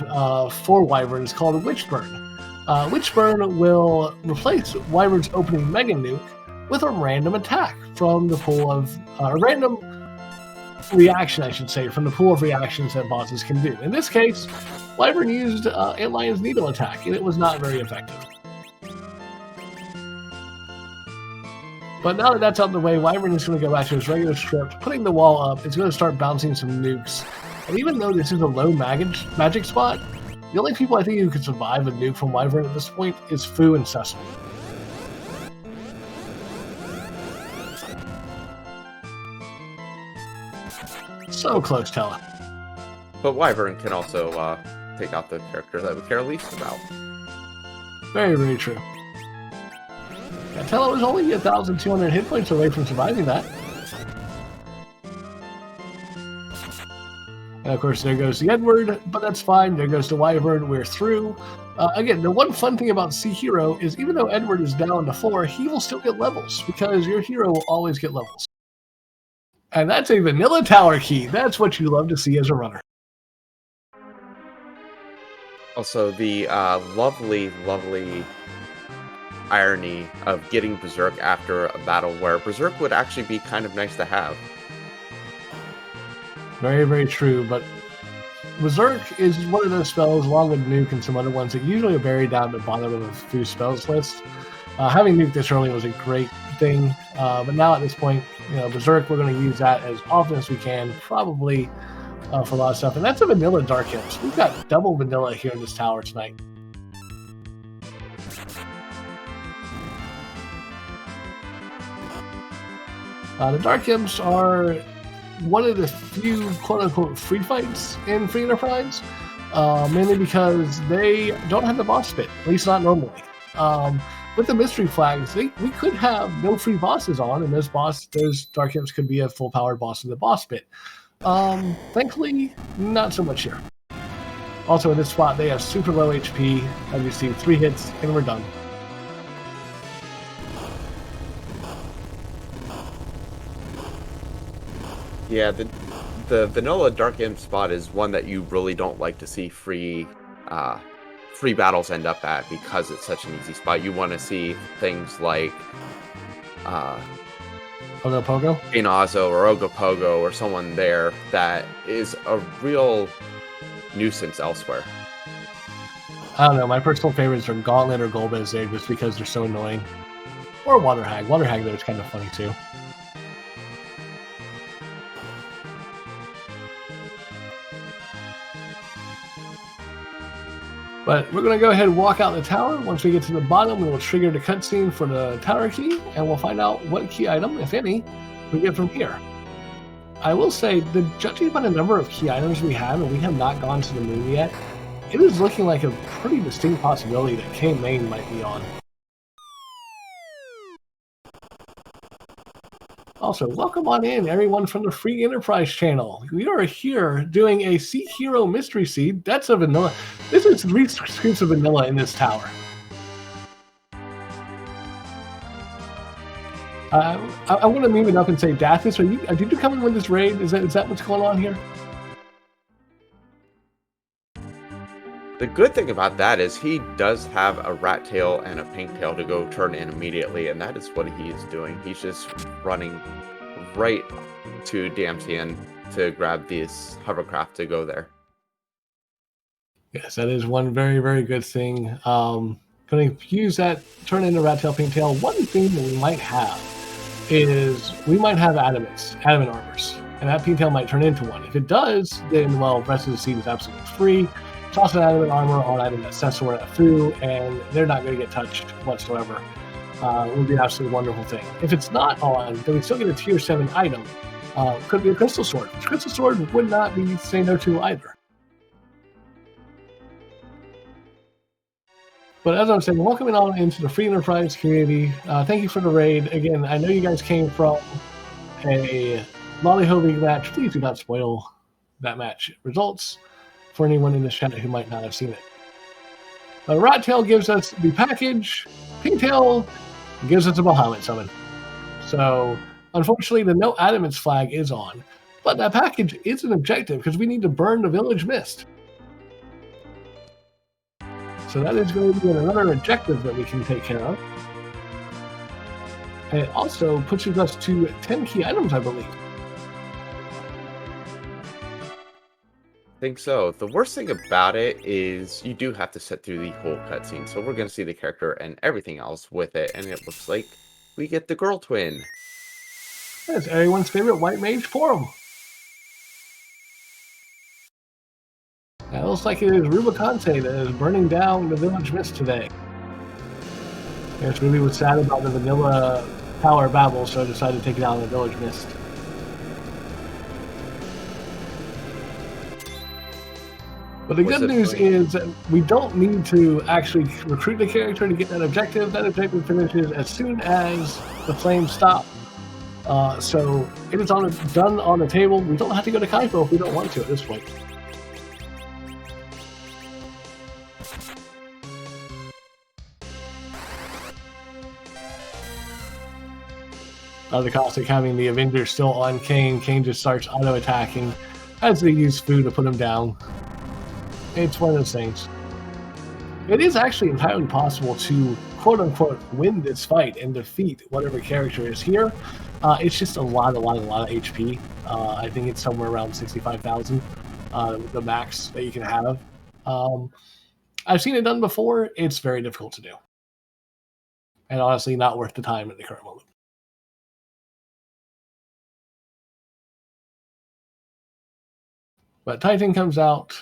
for Wyvern is called Witchburn. Witchburn will replace Wyvern's opening Mega Nuke with a random attack from the pool of a random reaction, I should say, from the pool of reactions that bosses can do. In this case, Wyvern used Antlion's Needle attack, and it was not very effective. But now that that's out of the way, Wyvern is going to go back to his regular script, putting the wall up. It's going to start bouncing some nukes. And even though this is a low magic spot, the only people I think who could survive a nuke from Wyvern at this point is Fu and Sesame. So close, Tella. But Wyvern can also take out the characters that we care least about. Very, very true. Yeah, Tella was only 1,200 hit points away from surviving that. And of course, there goes the Edward, but that's fine. There goes the Wyvern. We're through. Again, the one fun thing about Sea Hero is even though Edward is down to 4, he will still get levels because your hero will always get levels. And that's a vanilla tower key. That's what you love to see as a runner. Also, the lovely, lovely irony of getting Berserk after a battle where Berserk would actually be kind of nice to have. Very, very true, but Berserk is one of those spells, along with Nuke and some other ones, that usually are buried down at the bottom of a few spells list. Having Nuke this early was a great thing, but now at this point, Berserk, we're going to use that as often as we can, probably for a lot of stuff. And that's a vanilla Dark Imps. We've got double vanilla here in this tower tonight. The Dark Imps are one of the few quote-unquote free fights in Free Enterprise, mainly because they don't have the boss bit, at least not normally. With the mystery flags, we could have no free bosses on, and those Dark Imps could be a full-powered boss in the boss bit. Thankfully, not so much here. Also, in this spot, they have super low HP. As you see, 3 hits, and we're done. Yeah, the vanilla Dark Imp spot is one that you really don't like to see free battles end up at because it's such an easy spot. You want to see things like Ogopogo? Inazo or Ogopogo or someone there that is a real nuisance elsewhere. I don't know, my personal favorites are Gauntlet or Golbez there just because they're so annoying. Or Water Hag. Water Hag there is kind of funny too. But we're going to go ahead and walk out the tower. Once we get to the bottom, we will trigger the cutscene for the tower key, and we'll find out what key item, if any, we get from here. I will say, judging by the number of key items we have, and we have not gone to the moon yet, it is looking like a pretty distinct possibility that K-Main might be on. Also, welcome on in, everyone from the Free Enterprise channel. We are here doing a Sea Hero Mystery Seed. That's a vanilla. This is 3 scoops of vanilla in this tower. I want to meme it up and say, Dathis, did you come in with this raid? Is that what's going on here? The good thing about that is he does have a rat tail and a pink tail to go turn in immediately, and that is what he is doing. He's just running right to Damtian to grab this hovercraft to go there. Yes, that is one very, very good thing. Going to use that, turn into rat tail, pink tail. One thing that we might have is we might have adamant armors, and that pink tail might turn into one. If it does, then, well, rest of the seed is absolutely free. Toss an adamant armor on adamant accessory through, and they're not going to get touched whatsoever. It would be an absolutely wonderful thing. If it's not on, then we still get a tier 7 item. Could be a crystal sword. The crystal sword would not be say no to either. But as I was saying, welcoming on into the Free Enterprise community. Thank you for the raid. Again, I know you guys came from a Lolly-Ho League match. Please do not spoil that match results for anyone in the chat who might not have seen it. Rat Tail gives us the package. Pigtail gives us a Bahamut summon. So, unfortunately, the no adamants flag is on. But that package is an objective because we need to burn the village mist. So that is going to be another objective that we can take care of. And it also pushes us to 10 key items, I believe. I think so. The worst thing about it is you do have to sit through the whole cutscene. So we're going to see the character and everything else with it. And it looks like we get the girl twin. That's everyone's favorite white mage forum. It looks like it is Rubicante that is burning down the village mist today. Yes, Ruby was sad about the vanilla power babble, so I decided to take it out on the village mist. But the good news is that we don't need to actually recruit the character to get that objective. That objective finishes as soon as the flames stop. So it is done on the table. We don't have to go to Kaipo if we don't want to at this point. The Caustic having the Avengers still on Kane. Kane just starts auto-attacking as they use food to put him down. It's one of those things. It is actually entirely possible to quote-unquote win this fight and defeat whatever character is here. It's just a lot of HP. I think it's somewhere around 65,000, the max that you can have. I've seen it done before. It's very difficult to do. And honestly, not worth the time at the current moment. But Titan comes out,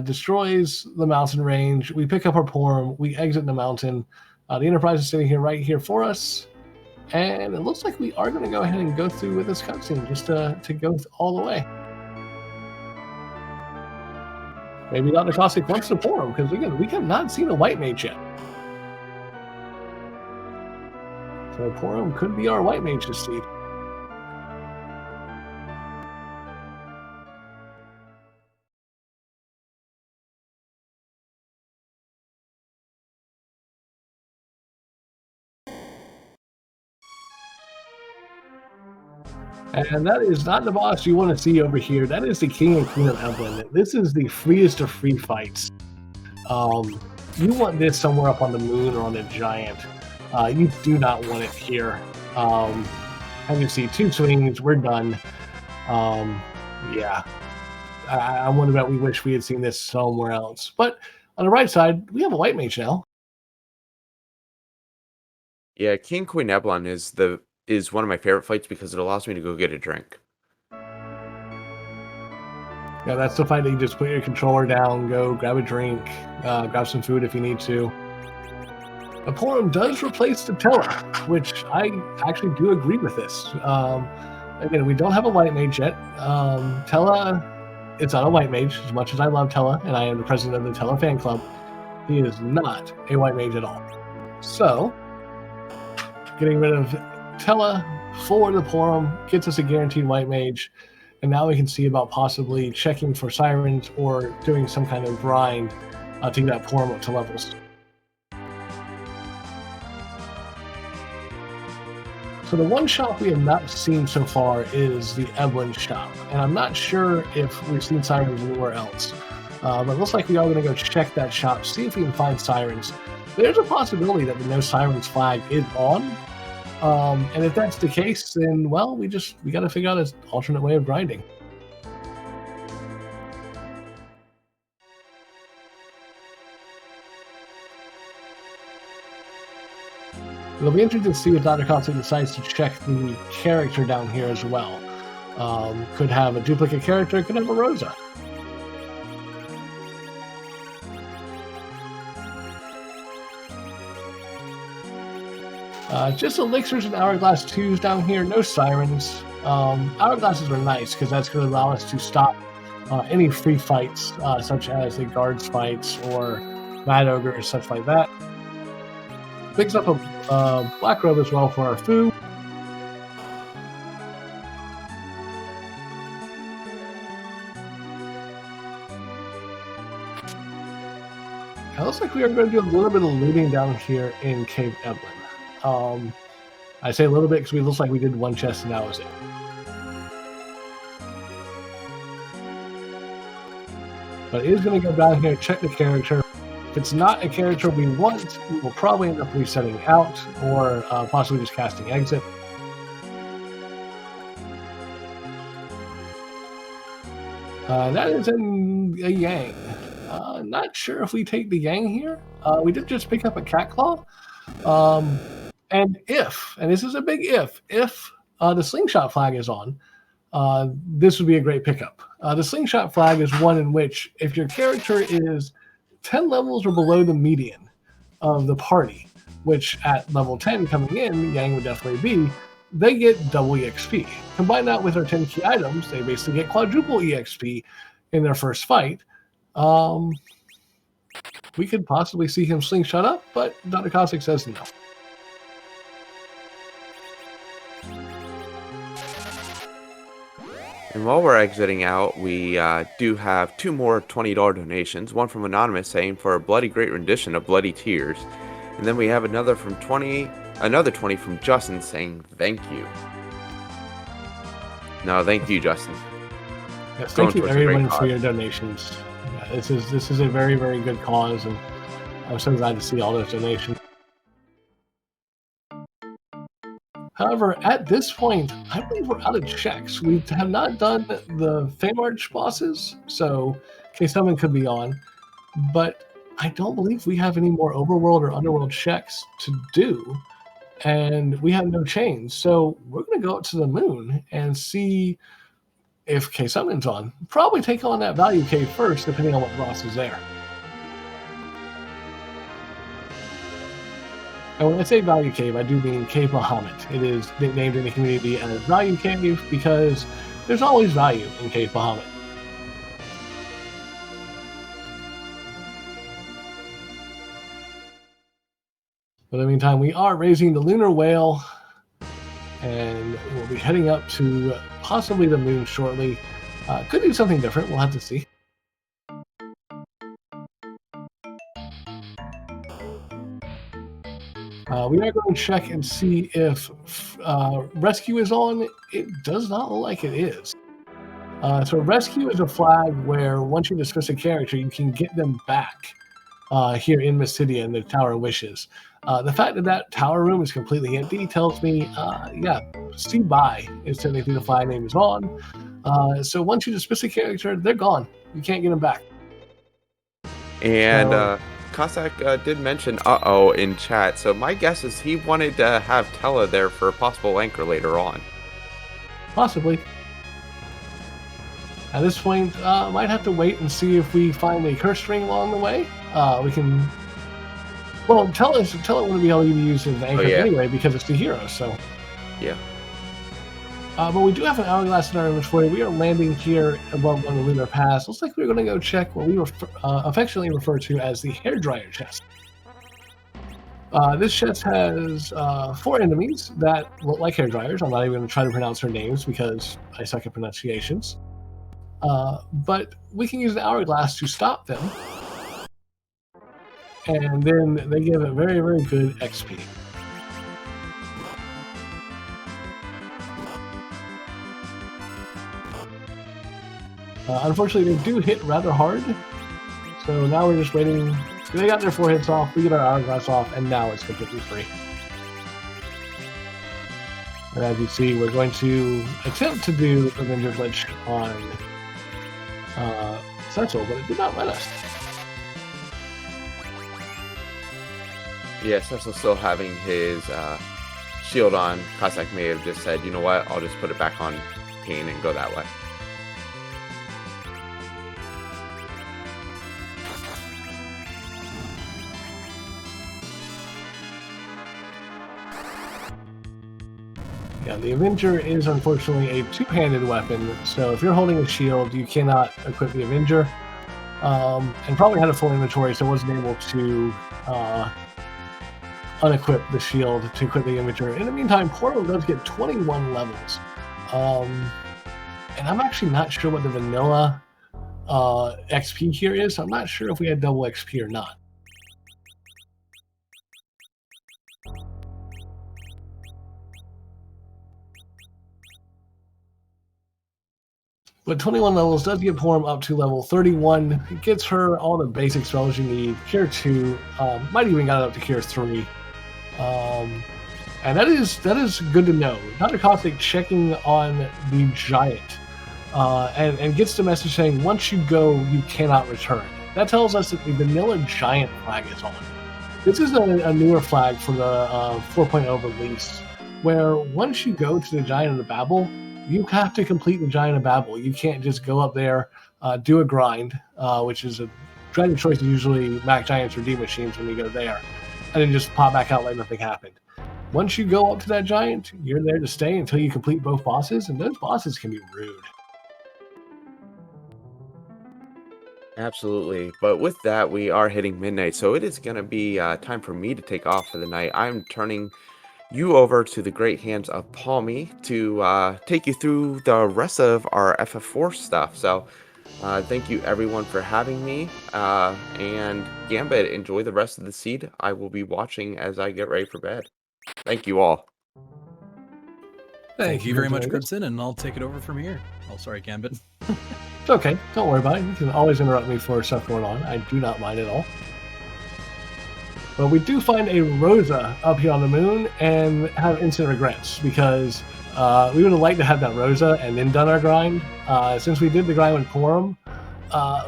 destroys the mountain range. We pick up our Porum. We exit the mountain. The Enterprise is sitting here right here for us. And it looks like we are going to go ahead and go through with this cutscene just to go all the way. Maybe Dr. Cossack wants the Porum, because again, we have not seen a white mage yet. So Porum could be our white mage this seed. And that is not the boss you want to see over here. That is the King and Queen of Evelyn. This is the freest of free fights. You want this somewhere up on the moon or on the giant. You do not want it here. And you see 2 swings, we're done. Yeah. I wonder about we wish we had seen this somewhere else. But on the right side, we have a white mage now. Yeah, King Queen Eblon is one of my favorite fights because it allows me to go get a drink. Yeah, that's the fight that you just put your controller down, go grab a drink, grab some food if you need to. The Porum does replace the Tella, which I actually do agree with this. Again, we don't have a white mage yet. Tella is not a white mage, as much as I love Tella, and I am the president of the Tella fan club. He is not a white mage at all. So, getting rid of Tella for the Porum gets us a guaranteed white mage, and now we can see about possibly checking for sirens or doing some kind of grind to get that Porum up to levels. So the one shop we have not seen so far is the Evelyn shop, and I'm not sure if we've seen sirens anywhere else. But it looks like we are going to go check that shop, see if we can find sirens. There's a possibility that the no sirens flag is on. And if that's the case, then, well, we got to figure out an alternate way of grinding. It'll be interesting to see if Dr. Cossack decides to check the character down here as well. Could have a duplicate character, could have a Rosa. Just elixirs and hourglass 2s down here, no sirens. Hourglasses are nice because that's going to allow us to stop any free fights, such as the guards fights or mad ogres, such like that. Picks up a black robe as well for our food. It looks like we are going to do a little bit of looting down here in Cave Evelyn. I say a little bit because it looks like we did one chest and that was it. But it is going to go down here, check the character. If it's not a character we want, we will probably end up resetting out or possibly just casting exit. That is in a Yang. Not sure if we take the Yang here. We did just pick up a Cat Claw. And this is a big if the slingshot flag is on, this would be a great pickup. The slingshot flag is one in which if your character is 10 levels or below the median of the party, which at level 10 coming in, Yang would definitely be, they get double EXP. Combine that with our 10 key items, they basically get quadruple EXP in their first fight. We could possibly see him slingshot up, but Dr. Cossack says no. And while we're exiting out, we do have 2 more $20 donations. One from Anonymous saying for a bloody great rendition of Bloody Tears. And then we have another 20 from Justin saying thank you. No, thank you, Justin. Yes, thank you everyone for your donations. Yeah, this is a very, very good cause, and I'm so glad to see all those donations. However, at this point, I believe we're out of checks. We have not done the Feymarch bosses, so K7 could be on, but I don't believe we have any more overworld or underworld checks to do, and we have no chains. So we're going to go up to the moon and see if K7's on. Probably take on that value cave first, depending on what boss is there. And when I say Value Cave, I do mean Cave Bahamut. It is nicknamed in the community as Value Cave because there's always value in Cave Bahamut. But in the meantime, we are raising the Lunar Whale, and we'll be heading up to possibly the moon shortly. Could do something different, we'll have to see. We are going to check and see if rescue is on. It does not look like it is. So rescue is a flag where once you dismiss a character, you can get them back here in Mysidia in the Tower of Wishes. The fact that that tower room is completely empty tells me, yeah, see bye is technically the flag name is on. So once you dismiss a character, they're gone. You can't get them back. And Cossack did mention uh-oh in chat, so my guess is he wanted to have Tella there for a possible anchor later on. Possibly. At this point, might have to wait and see if we find a curse ring along the way. We can... Well, Tella wouldn't be able to use as an anchor anyway because it's the hero, so... Yeah. But we do have an hourglass in our inventory. We are landing here above on the Lunar Pass. Looks like we're going to go check what we affectionately refer to as the hairdryer chest. This chest has 4 enemies that look like hairdryers. I'm not even going to try to pronounce their names because I suck at pronunciations. But we can use the hourglass to stop them. And then they give a very, very good XP. Unfortunately, they do hit rather hard, So now we're just waiting. They got their 4 hits off, we get our hourglass off, and now it's completely free. And as you see, we're going to attempt to do Avenger Glitch on Cecil, but it did not let us. Yeah, Cecil still having his shield on. Cossack may have just said, you know what, I'll just put it back on Pain and go that way. Yeah, the Avenger is unfortunately a two-handed weapon, so if you're holding a shield, you cannot equip the Avenger. And probably had a full inventory, so wasn't able to unequip the shield to equip the Avenger. In the meantime, Portal does get 21 levels. And I'm actually not sure what the vanilla XP here is, so I'm not sure if we had double XP or not. But 21 levels does get Porum up to level 31. It gets her all the basic spells you need. Cure 2, might even got it up to Cure 3. And that is good to know. Dr. Cossack checking on the Giant and gets the message saying, once you go, you cannot return. That tells us that the vanilla Giant flag is on. This is a newer flag for the 4.0 release, where once you go to the Giant of the Babel, you have to complete the Giant of Babel. You can't just go up there, do a grind, which is a grind of choice, usually Mac Giants or D machines when you go there, and then just pop back out like nothing happened. Once you go up to that Giant, you're there to stay until you complete both bosses, and those bosses can be rude. Absolutely. But with that, we are hitting midnight, so it is going to be time for me to take off for the night. I'm turning you over to the great hands of Palmy to take you through the rest of our FF4 stuff. So thank you everyone for having me, and Gambit, enjoy the rest of the seed. I will be watching as I get ready for bed. Thank you all. Thank you very much, Crimson, and I'll take it over from here. Oh, sorry, Gambit. It's okay. Don't worry about it. You can always interrupt me for stuff going on. I do not mind at all. But we do find a Rosa up here on the moon and have instant regrets because we would have liked to have that Rosa and then done our grind. Since we did the grind with Porum,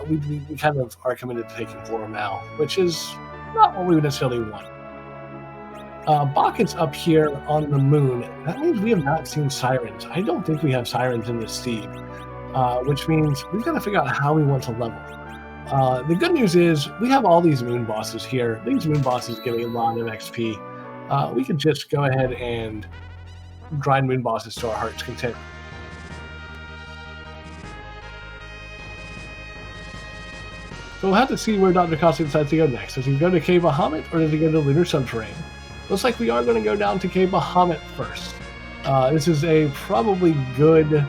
we kind of are committed to taking Porum now, which is not what we would necessarily want. Bach is up here on the moon. That means we have not seen sirens. I don't think we have sirens in this seed, which means we've got to figure out how we want to level. The good news is we have all these moon bosses here. These moon bosses give a lot of XP. We could just go ahead and grind moon bosses to our heart's content. So we'll have to see where Dr. Cossack decides to go next. Does he go to Cave Bahamut or does he go to Lunar Subterrane? Looks like we are going to go down to Cave Bahamut first. This is a probably good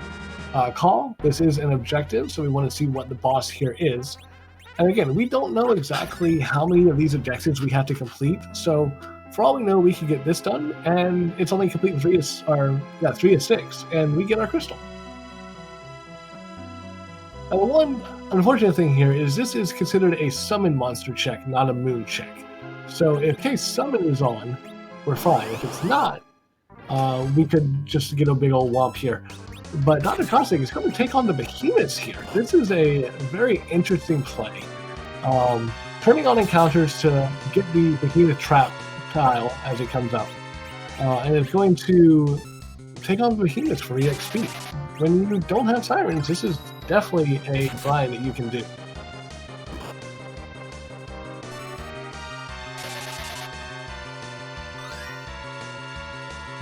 call. This is an objective, so we want to see what the boss here is. And again, we don't know exactly how many of these objectives we have to complete, so for all we know, we can get this done, and it's only complete 3 of 6, and we get our crystal. And the one unfortunate thing here is this is considered a summon monster check, not a moon check. So in case summon is on, we're fine. If it's not, we could just get a big old womp here. But Dr. Cossack is going to take on the behemoths here. This is a very interesting play. Turning on encounters to get the behemoth trap tile as it comes out. And it's going to take on the behemoths for EXP. When you don't have sirens, this is definitely a grind that you can do.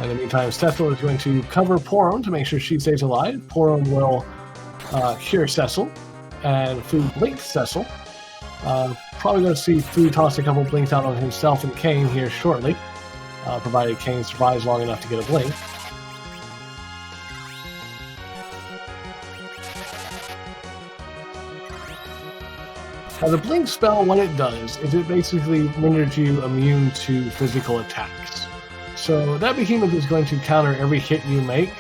In the meantime, Cecil is going to cover Porum to make sure she stays alive. Porum will cure Cecil, and Food blink Cecil. Probably going to see Food toss a couple blinks out on himself and Kane here shortly, provided Kane survives long enough to get a blink. Now, the blink spell, what it does is it basically renders you immune to physical attacks. So that behemoth is going to counter every hit you make,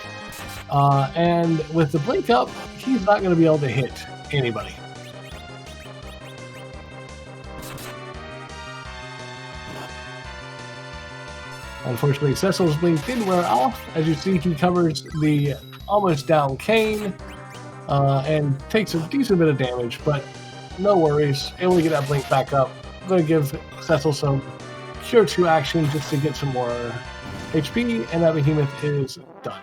and with the blink up, he's not going to be able to hit anybody. Unfortunately, Cecil's blink did wear off. As you see, he covers the almost down Kane and takes a decent bit of damage, but no worries. Able to get that blink back up. I'm going to give Cecil some Cure 2 action just to get some more HP, and that behemoth is done.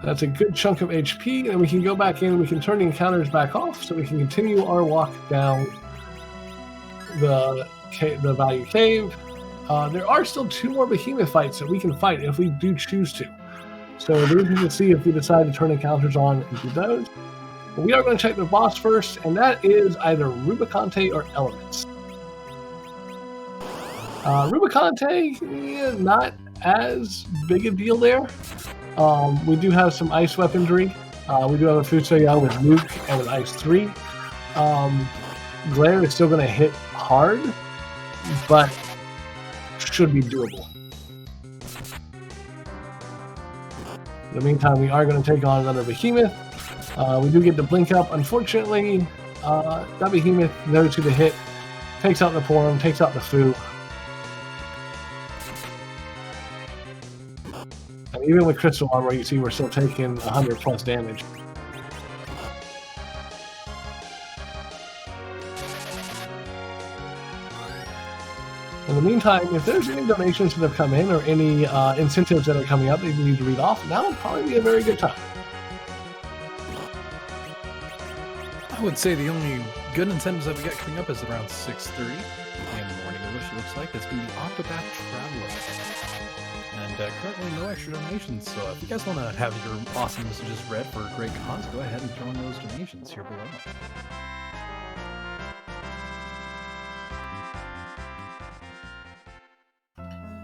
That's a good chunk of HP, and we can go back in, we can turn the encounters back off, so we can continue our walk down the Value Cave. There are still 2 more behemoth fights that we can fight if we do choose to. So we can see if we decide to turn encounters on and do those. But we are going to check the boss first, and that is either Rubicante or Elements. Rubicante, not as big a deal there. We do have some ice weaponry. We do have a Fusoya with Luke and with Ice 3. Glare is still going to hit hard, but should be doable. In the meantime, we are going to take on another behemoth. We do get the blink up. Unfortunately, that behemoth knows who to hit. Takes out the Porum, takes out the Fu. And even with crystal armor, you see we're still taking 100 plus damage. In the meantime, if there's any donations that have come in or any incentives that are coming up that you need to read off, now would probably be a very good time. I would say the only good incentives that we got coming up is around 6:30 in the morning, which it looks like it's going to be Octopath Traveler. And currently no extra donations, so if you guys want to have your awesome messages read for a great cause, go ahead and throw in those donations here below.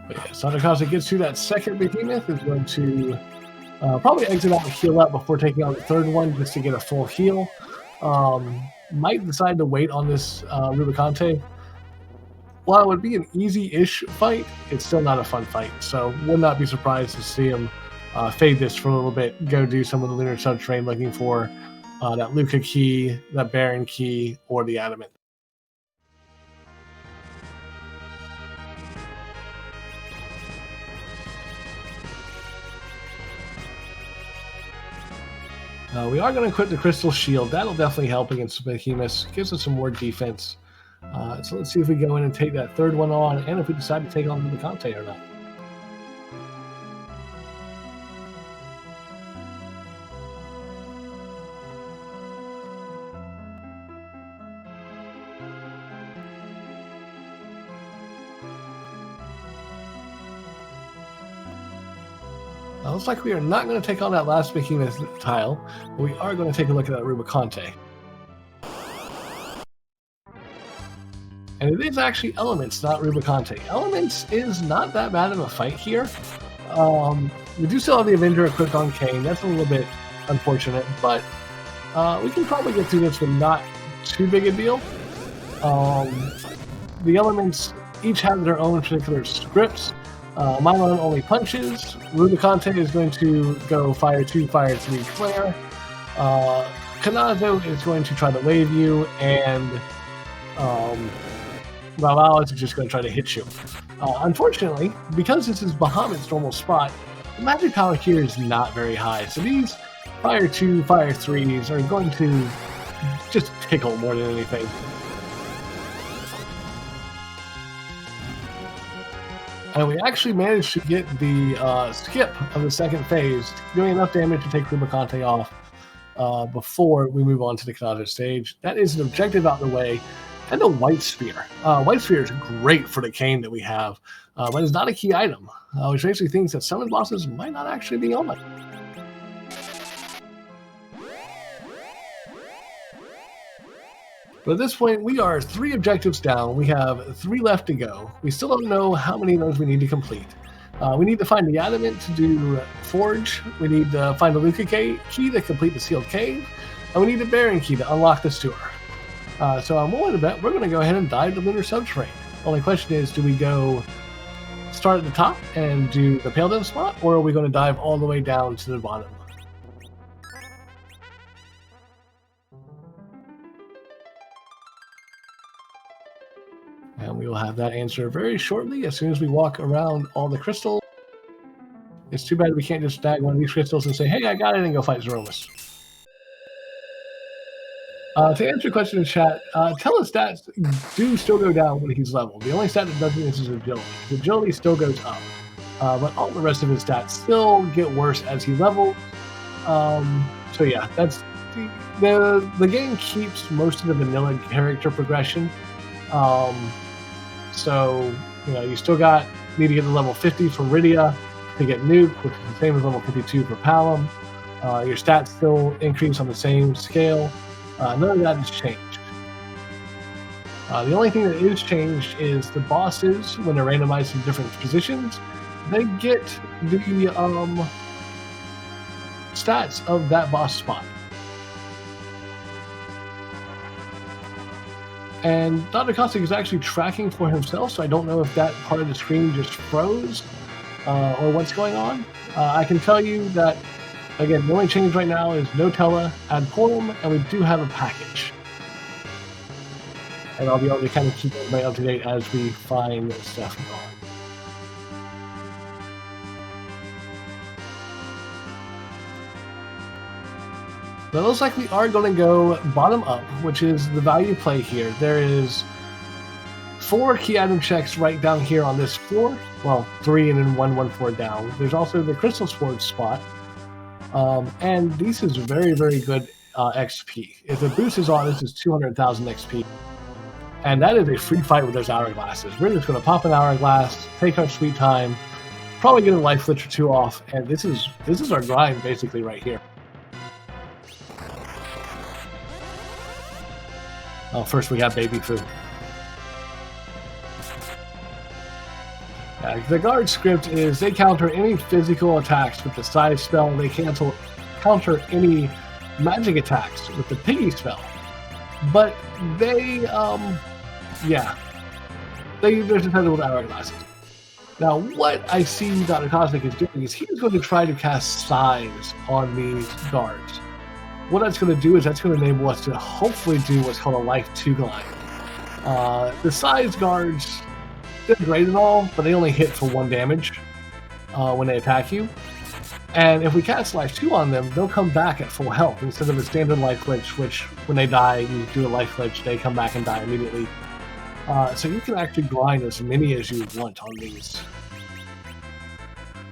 But yeah, Drcossack gets to that second behemoth, is going to probably exit out and heal up before taking on the third one just to get a full heal. Might decide to wait on this Rubicante. While it would be an easy-ish fight, it's still not a fun fight, so would not be surprised to see him fade this for a little bit, go do some of the Lunar Subterrane looking for that Luca key, that Baron key, or the Adamant. We are going to equip the Crystal Shield. That'll definitely help against Behemoths. Gives us some more defense. So let's see if we go in and take that third one on, and if we decide to take on the Rubicante or not. Looks like we are not going to take on that last Behemoth tile, but we are going to take a look at that Rubicante. And it is actually Elements, not Rubicante. Elements is not that bad of a fight here. We do still have the Avenger equipped on Kane. That's a little bit unfortunate, but we can probably get through this with not too big a deal. The Elements each have their own particular scripts. Mylon only punches. Rubicante is going to go Fire 2, Fire 3, Flare. Kanazo is going to try to wave you, and Valval is just going to try to hit you. Unfortunately, because this is Bahamut's normal spot, the magic power here is not very high. So these Fire 2, Fire 3s are going to just tickle more than anything. And we actually managed to get the skip of the second phase, doing enough damage to take Rubicante off before we move on to the Kanazo stage. That is an objective out of the way, and a White Sphere. White Sphere is great for the Kane that we have, but it's not a key item, which makes me think that summon bosses might not actually be on it. But at this point, we are 3 objectives down. We have 3 left to go. We still don't know how many of those we need to complete. We need to find the Adamant to do Forge. We need to find the Luca key to complete the Sealed Cave. And we need the Baron key to unlock the Sewer. So I'm willing to bet we're going to go ahead and dive to Lunar Subterrane. Only question is, do we go start at the top and do the Pale Death spot, or are we going to dive all the way down to the bottom? We'll have that answer very shortly as soon as we walk around all the crystals. It's too bad we can't just snag one of these crystals and say, hey, I got it, and go fight Zeromus. To answer your question in chat, Tella's stats do still go down when he's leveled. The only stat that doesn't is his agility. His agility still goes up, but all the rest of his stats still get worse as he levels. So yeah, that's the game keeps most of the vanilla character progression. So you still need to get to level 50 for Rydia to get Nuke, which is the same as level 52 for Palom. Your stats still increase on the same scale. None of that has changed. The only thing that is changed is the bosses, when they're randomized in different positions, they get the stats of that boss spot. And drcossack is actually tracking for himself, so I don't know if that part of the screen just froze or what's going on. I can tell you that, again, the only change right now is no Tella, add Porum, and we do have a package. And I'll be able to kind of keep everybody up to date as we find stuff going. So it looks like we are going to go bottom up, which is the value play here. There is 4 key item checks right down here on this floor. Well, 3 and then 1 floor down. There's also the Crystal Sword spot. And this is very, very good XP. If the boost is on, this is 200,000 XP. And that is a free fight with those hourglasses. We're just going to pop an hourglass, take our sweet time, probably get a life glitch or 2 off, and this is our grind basically right here. Oh, first we got baby food. The guard script is they counter any physical attacks with the size spell. They counter any magic attacks with the piggy spell. But they're defended with hourglasses. Now, what I see drcossack is doing is he's going to try to cast size on these guards. What that's going to do is that's going to enable us to hopefully do what's called a Life 2 glide. The size guards, they're great and all, but they only hit for 1 damage when they attack you. And if we cast Life 2 on them, they'll come back at full health instead of a standard life glitch, which when they die, you do a life glitch, they come back and die immediately. So you can actually grind as many as you want on these.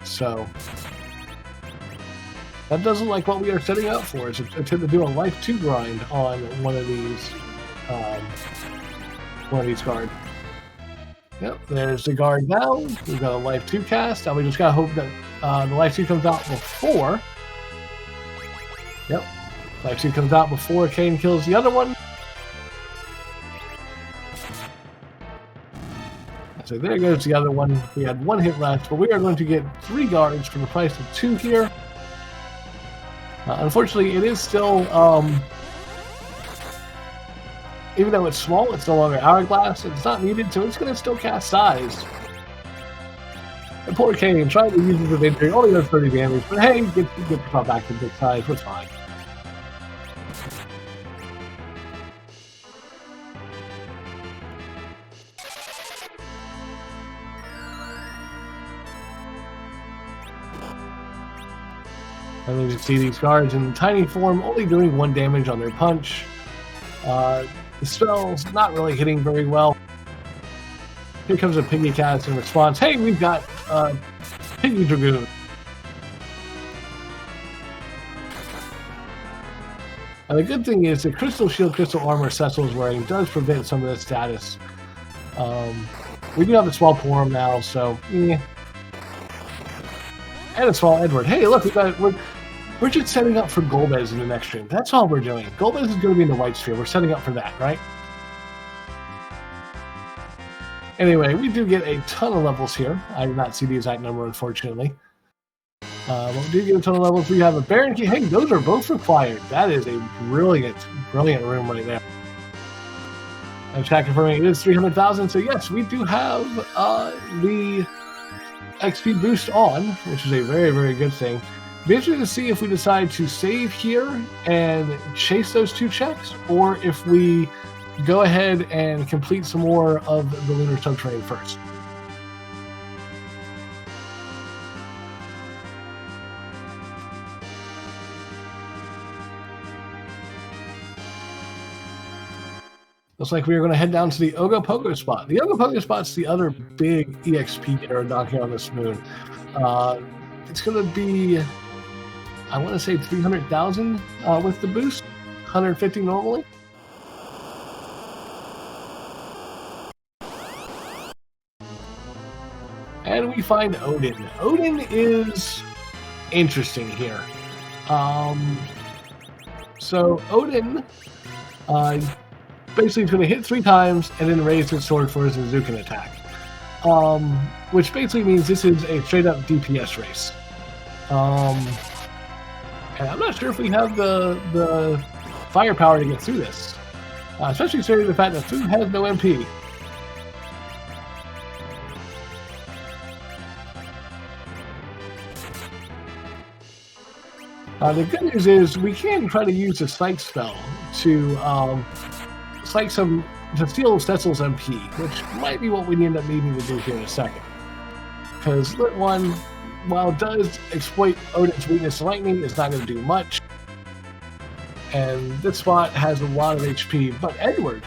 So that doesn't like what we are setting up for. It's attempt to do a Life 2 grind on one of these guards. Yep, there's the guard now. We've got a Life 2 cast. Now we just gotta hope that the Life 2 comes out before. Yep, Life 2 comes out before Kane kills the other one. So there goes the other one. We had 1 hit left, but we are going to get 3 guards for the price of 2 here. Unfortunately, it is still, even though it's small, it's no longer hourglass. It's not needed, so it's going to still cast size. And poor Kane, trying to use it with injury, only does 30 damage, but hey, get yourself back to big size, we're fine. And then you see these guards in tiny form only doing 1 damage on their punch. The spell's not really hitting very well. Here comes a Piggy cast in response. Hey, we've got Piggy Dragoon. And the good thing is the Crystal Shield, Crystal Armor Cecil is wearing does prevent some of the status. We do have a small Porum now, so yeah. And a small Edward. Hey, look, we're just setting up for Golbez in the next stream. That's all we're doing. Golbez is going to be in the white sphere. We're setting up for that, right? Anyway, we do get a ton of levels here. I did not see the exact number, unfortunately. But we do get a ton of levels. We have a Baron Key. Hey, those are both required. That is a brilliant, brilliant room right there. I'm chat confirming it is 300,000. So yes, we do have the XP boost on, which is a very, very good thing. Be interesting to see if we decide to save here and chase those 2 checks, or if we go ahead and complete some more of the lunar subterranean first. Looks like we are going to head down to the Ogopogo spot. The Ogopogo spot's the other big EXP getter down here on this moon. It's going to be, I want to say 300,000 with the boost, 150 normally. And we find Odin. Odin is interesting here. So Odin basically is going to hit 3 times and then raise his sword for his Azukin attack. Which basically means this is a straight up DPS race. And I'm not sure if we have the firepower to get through this. Especially considering the fact that food has no MP. The good news is we can try to use the Psych spell to Psych to steal Stetzel's MP, which might be what we end up needing to do here in a second. Because Lit 1, while it does exploit Odin's weakness to lightning, is not going to do much. And this spot has a lot of HP, but Edward,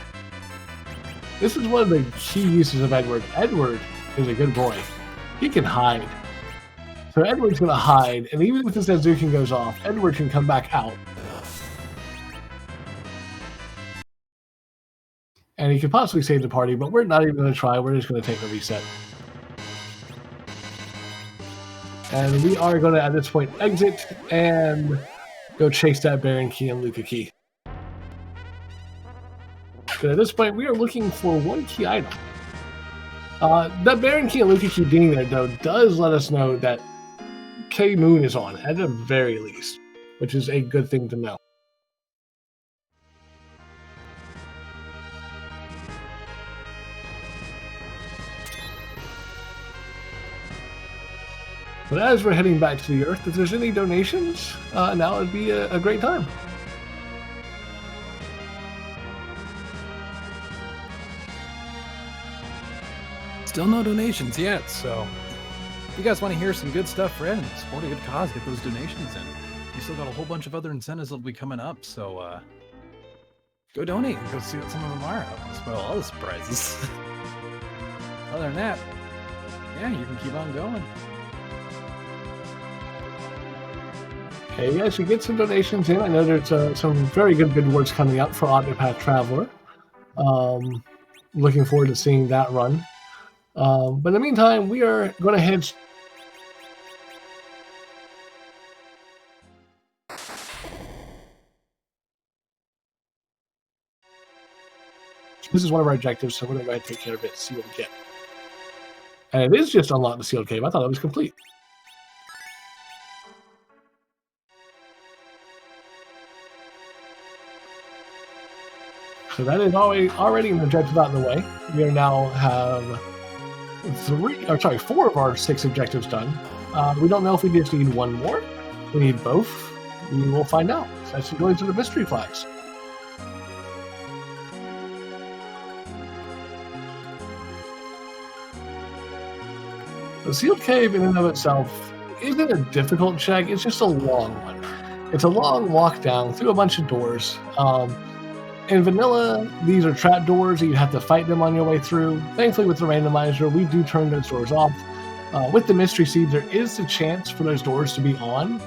this is one of the key uses of Edward. Edward is a good boy. He can hide. So Edward's going to hide, and even if this Azukin goes off, Edward can come back out. And he could possibly save the party, but we're not even going to try. We're just going to take a reset. And we are going to, at this point, exit and go chase that Baron Key and Luca Key. But at this point, we are looking for 1 key item. That Baron Key and Luca Key being there, though, does let us know that K Moon is on, at the very least, which is a good thing to know. But as we're heading back to the Earth, if there's any donations, now would be a great time. Still no donations yet, so if you guys want to hear some good stuff read and support a good cause, get those donations in. We still got a whole bunch of other incentives that'll be coming up, so go donate and go see what some of them are. I don't want to spoil all the surprises. Other than that, yeah, you can keep on going. Okay, you guys should get some donations in. I know there's some very good bid awards coming up for Octopath Traveler. Looking forward to seeing that run. But in the meantime, we are going to head... This is one of our objectives, so we're going to go ahead and take care of it, see what we get. And it is just unlock the sealed cave. I thought it was complete. So that is already an objective out of the way. We are now have 4 of our 6 objectives done. We don't know if we just need 1 more. We need both. We will find out. So that's going to the mystery flags. The sealed cave in and of itself isn't a difficult check. It's just a long one. It's a long walk down through a bunch of doors. In vanilla, these are trap doors, and you have to fight them on your way through. Thankfully, with the randomizer, we do turn those doors off. With the mystery seed, there is a chance for those doors to be on.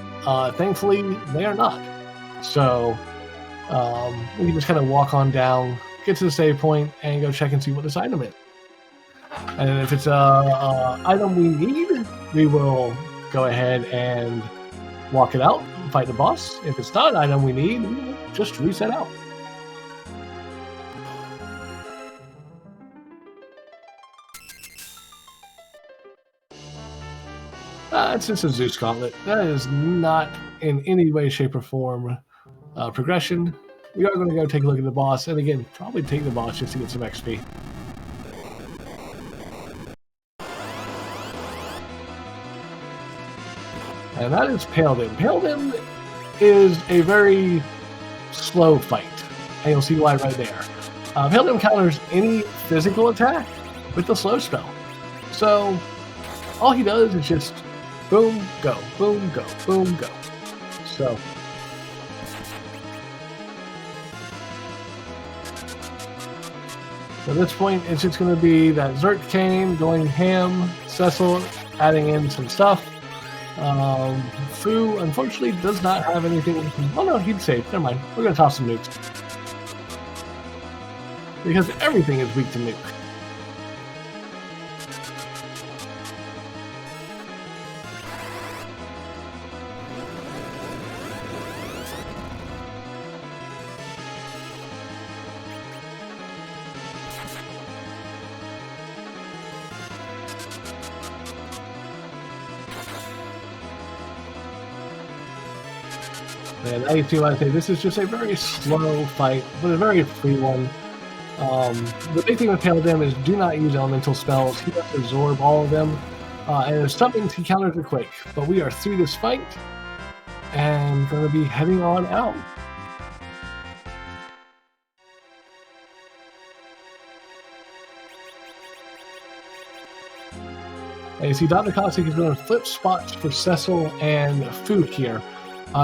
Thankfully, they are not. So we can just kind of walk on down, get to the save point, and go check and see what this item is. And if it's a item we need, we will go ahead and walk it out, fight the boss. If it's not an item we need, we will just reset out. It's just a Zeus Gauntlet. That is not in any way, shape, or form progression. We are going to go take a look at the boss, and again, probably take the boss just to get some XP. And that is Paladin. Paladin is a very slow fight, and you'll see why right there. Paladin counters any physical attack with the slow spell. So all he does is just boom, go, boom, go, boom, go. So at this point, it's just going to be that Zerk Kane going ham, Cecil adding in some stuff. Fu, unfortunately, does not have anything. Oh no, he'd save. Never mind. We're going to toss some nukes. Because everything is weak to nuke. And now you see why I say this is just a very slow fight, but a very free one. The big thing with Paladin is do not use elemental spells. He has to absorb all of them. And if something, he counters it quick. But we are through this fight and going to be heading on out. And you see Dr. Cossack is going to flip spots for Cecil and Fu here.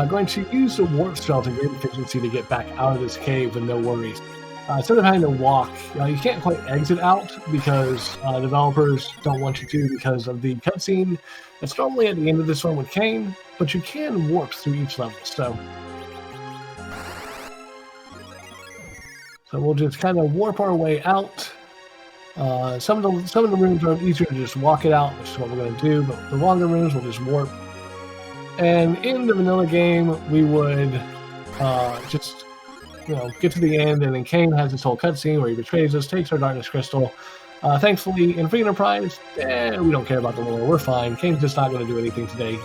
Going to use the warp spell to great efficiency to get back out of this cave with no worries. Instead of having to walk, you can't quite exit out because developers don't want you to because of the cutscene that's normally at the end of this one with Kane, but you can warp through each level. So we'll just kind of warp our way out. Some of the rooms are easier to just walk it out, which is what we're going to do, but the longer rooms we'll just warp. And in the vanilla game, we would just get to the end, and then Kane has this whole cutscene where he betrays us, takes our darkness crystal. Thankfully, in Free Enterprise, we don't care about the lore. We're fine. Kane's just not going to do anything today.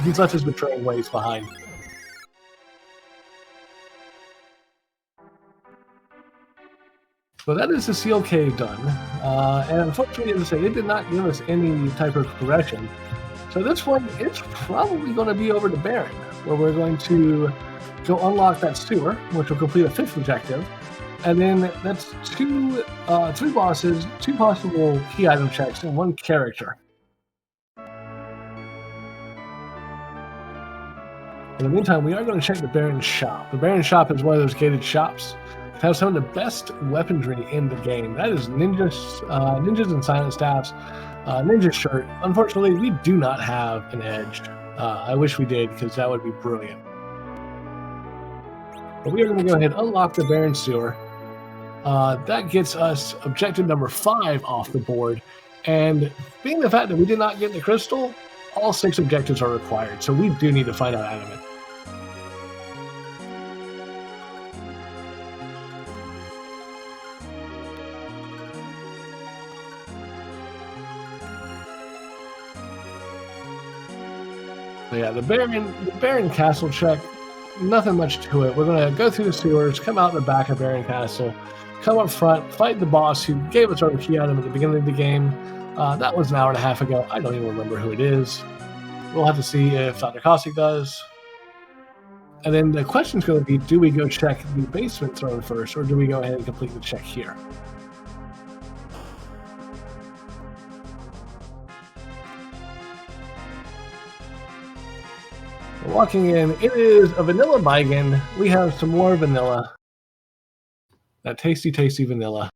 He's left his betraying ways behind. So that is the Seal Cave done. And unfortunately, as I say, it did not give us any type of progression. So this one, it's probably going to be over to Baron, where we're going to go unlock that sewer, which will complete a 5th objective. And then that's 3 bosses, 2 possible key item checks, and 1 character. In the meantime, we are going to check the Baron's shop. The Baron's shop is one of those gated shops. It has some of the best weaponry in the game. That is ninjas and silent staffs. Ninja shirt. Unfortunately, we do not have an edge. I wish we did, because that would be brilliant. But we are going to go ahead and unlock the Baron Sewer. That gets us objective number 5 off the board. And being the fact that we did not get the crystal, all 6 objectives are required. So we do need to find out adamant. So yeah, the Baron Castle check, nothing much to it. We're going to go through the sewers, come out the back of Baron Castle, come up front, fight the boss who gave us our key item at the beginning of the game. That was an hour and a half ago. I don't even remember who it is. We'll have to see if Dr. Cossack does. And then the question is going to be, do we go check the basement throne first, or do we go ahead and complete the check here? Walking in, it is a vanilla Baigan. We have some more vanilla. That tasty, tasty vanilla.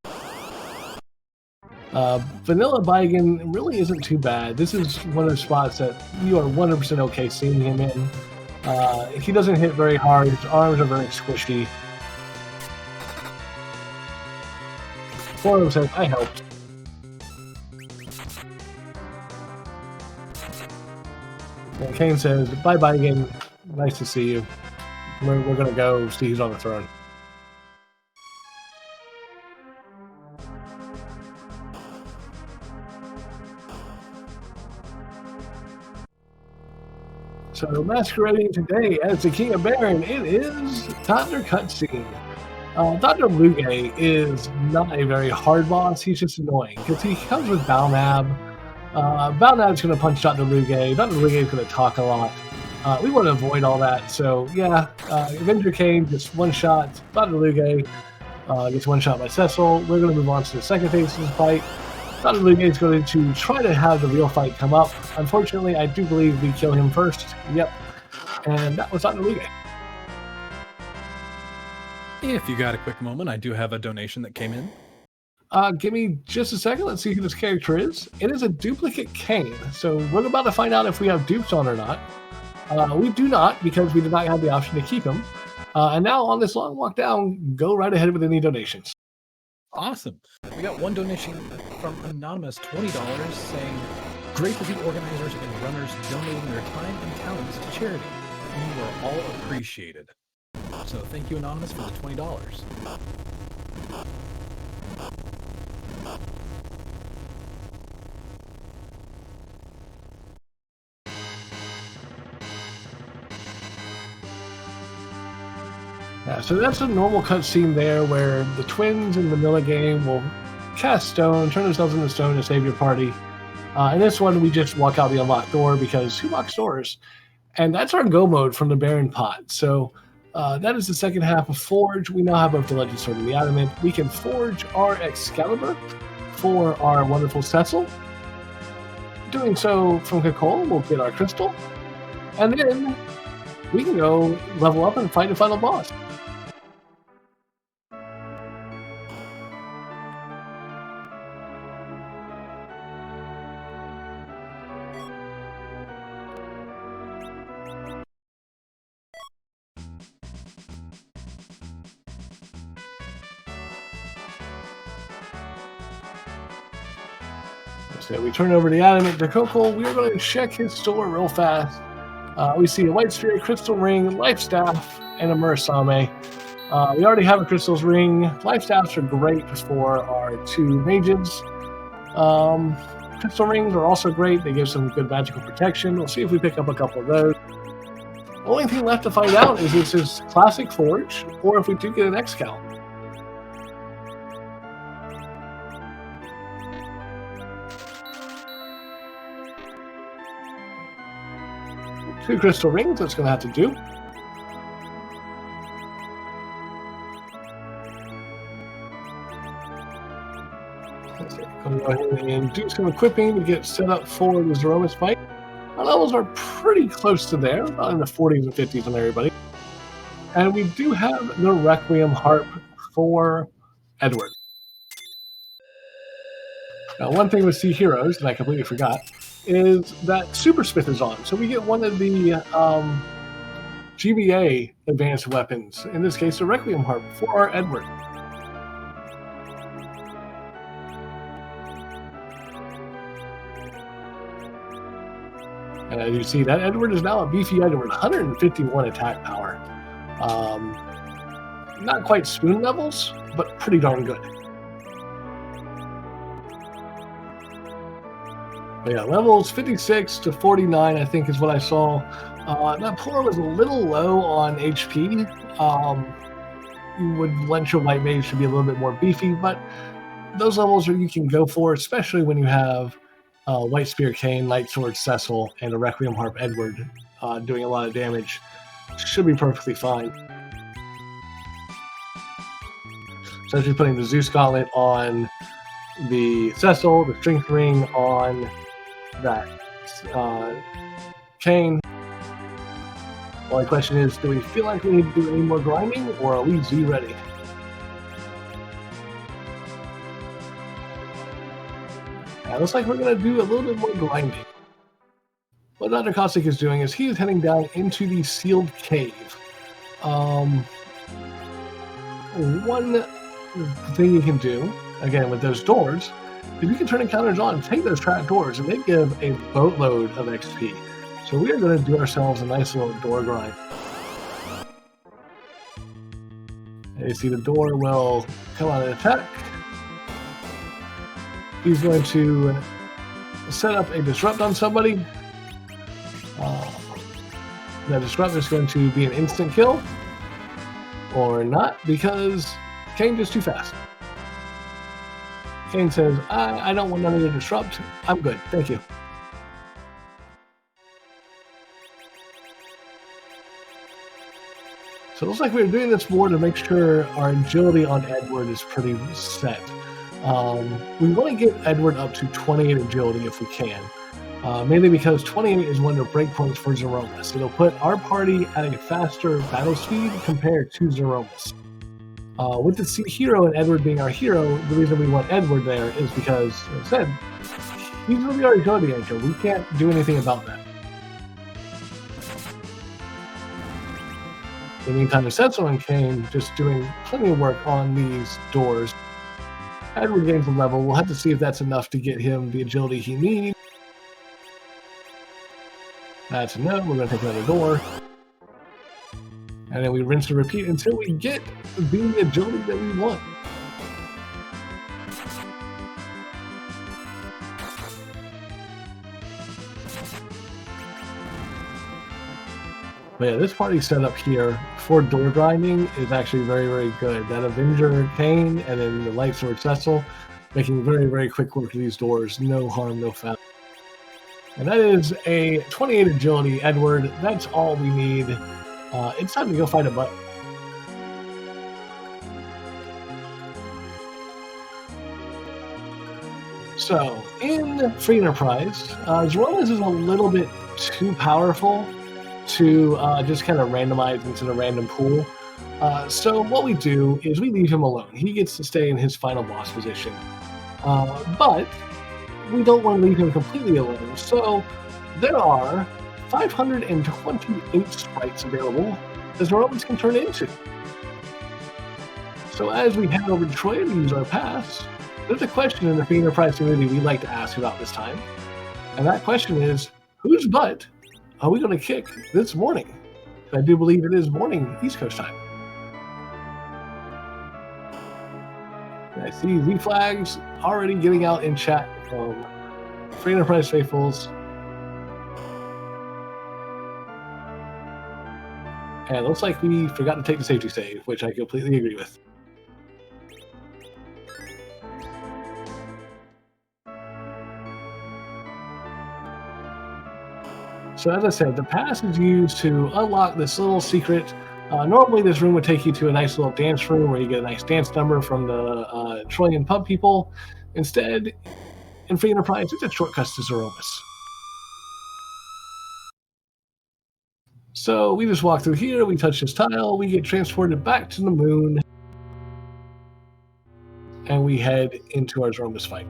Vanilla Baigan really isn't too bad. This is one of the spots that you are 100% okay seeing him in. He doesn't hit very hard. His arms are very squishy. Forum says, I helped. And Kane says, bye-bye again. Nice to see you. We're going to go see who's on the throne. So masquerading today as the King of Baron, it is Dr. Cutscene. Dr. Luge is not a very hard boss. He's just annoying because he comes with Balnab. Balnab's going to punch Dr. Luge. Dr. Luge is going to talk a lot. We want to avoid all that. So yeah, Avenger Kane just one shot Dr. Luge. Gets one shot by Cecil. We're going to move on to the second phase of the fight. Dr. Luge is going to try to have the real fight come up. Unfortunately, I do believe we kill him first. Yep. And that was Dr. Luge. If you got a quick moment, I do have a donation that came in. Give me just a second. Let's see who this character is. It is a duplicate Kane. So we're about to find out if we have dupes on or not. We do not, because we did not have the option to keep him. And now on this long walk down, go right ahead with any donations. Awesome. We got one donation from Anonymous, $20, saying, great to see organizers and runners donating their time and talents to charity. You are all appreciated. So thank you, Anonymous, for the $20. Yeah, so that's a normal cutscene there where the twins in the vanilla game will cast stone, turn themselves into stone to save your party. In this one, we just walk out the unlocked door because who locks doors? And that's our go mode from the Baron Pot. So that is the second half of Forge. We now have both the Legend Sword and the Adamant. We can forge our Excalibur for our wonderful Cecil. Doing so from Kakol, we'll get our crystal. And then we can go level up and fight the final boss. So we turn over the Adamant to Kokol. We are going to check his store real fast. We see a White Spirit, Crystal Ring, Life Staff, and a Murasame. We already have a Crystal's Ring. Life Staffs are great for our two mages. Crystal Rings are also great. They give some good magical protection. We'll see if we pick up a couple of those. The only thing left to find out is this is Classic Forge, or if we do get an Excal. Two crystal rings, that's going to have to do. Going to go ahead and do some equipping to get set up for the Zeromus fight. Our levels are pretty close to there, about in the 40s and 50s on everybody. And we do have the Requiem Harp for Edward. Now, one thing with Sea Heroes, and I completely forgot, is that Super Smith is on. So we get one of the GBA advanced weapons, in this case, the Requiem Harp for our Edward. And as you see, that Edward is now a beefy Edward, 151 attack power. Not quite spoon levels, but pretty darn good. But yeah, levels 56 to 49, I think, is what I saw. That poor was a little low on HP. You would lend your White Mage to be a little bit more beefy, but those levels are you can go for, especially when you have White Spear Kane, Light Sword Cecil, and a Requiem Harp Edward doing a lot of damage. Should be perfectly fine. So you're putting the Zeus Gauntlet on the Cecil, the Strength Ring on that Kane. The only question is, do we feel like we need to do any more grinding, or are we Z ready? It looks like we're going to do a little bit more grinding. What Dr. Cossack is doing is he is heading down into the sealed cave. One thing you can do, again, with those doors, is you can turn encounters on, take those trap doors, and they give a boatload of XP. So we are going to do ourselves a nice little door grind. And you see the door will come out and attack. He's going to set up a disrupt on somebody. That disrupt is going to be an instant kill. Or not, because Kane's just too fast. Kane says, I don't want none of the disrupt. I'm good. Thank you. So it looks like we're doing this more to make sure our agility on Edward is pretty set. We want to get Edward up to 28 agility if we can. Mainly because 28 is one of the breakpoints for Zeromus. It'll put our party at a faster battle speed compared to Zeromus. With the hero and Edward being our hero, the reason we want Edward there is because, as I said, he's going to be our agility anchor. We can't do anything about that. In the meantime, the Sensor and Kane just doing plenty of work on these doors. Edward gains a level. We'll have to see if that's enough to get him the agility he needs. That's a no. We're going to take another door. And then we rinse and repeat until we get the agility that we want. But yeah, this party setup here for door grinding is actually very, very good. That Avenger Kane and then the Light Sword Cecil making very, very quick work of these doors. No harm, no foul. And that is a 28 agility Edward. That's all we need. It's time to go fight a butt. So, in Free Enterprise, Zeromus is a little bit too powerful to just kind of randomize into the random pool. So what we do is we leave him alone. He gets to stay in his final boss position. But we don't want to leave him completely alone. So there are 528 sprites available that Zeromus can turn into. So as we head over to Troy and use our pass, there's a question in the Free Enterprise community we'd like to ask about this time. And that question is, whose butt are we going to kick this morning? I do believe it is morning East Coast time. And I see Z flags already getting out in chat from Free Enterprise faithfuls. And it looks like we forgot to take the safety save, which I completely agree with. So as I said, the pass is used to unlock this little secret. Normally this room would take you to a nice little dance room where you get a nice dance number from the Troyan pub people. Instead, in Free Enterprise, it's a shortcut to Zeromus. So we just walk through here, we touch this tile, we get transported back to the moon, and we head into our Zeromus fight.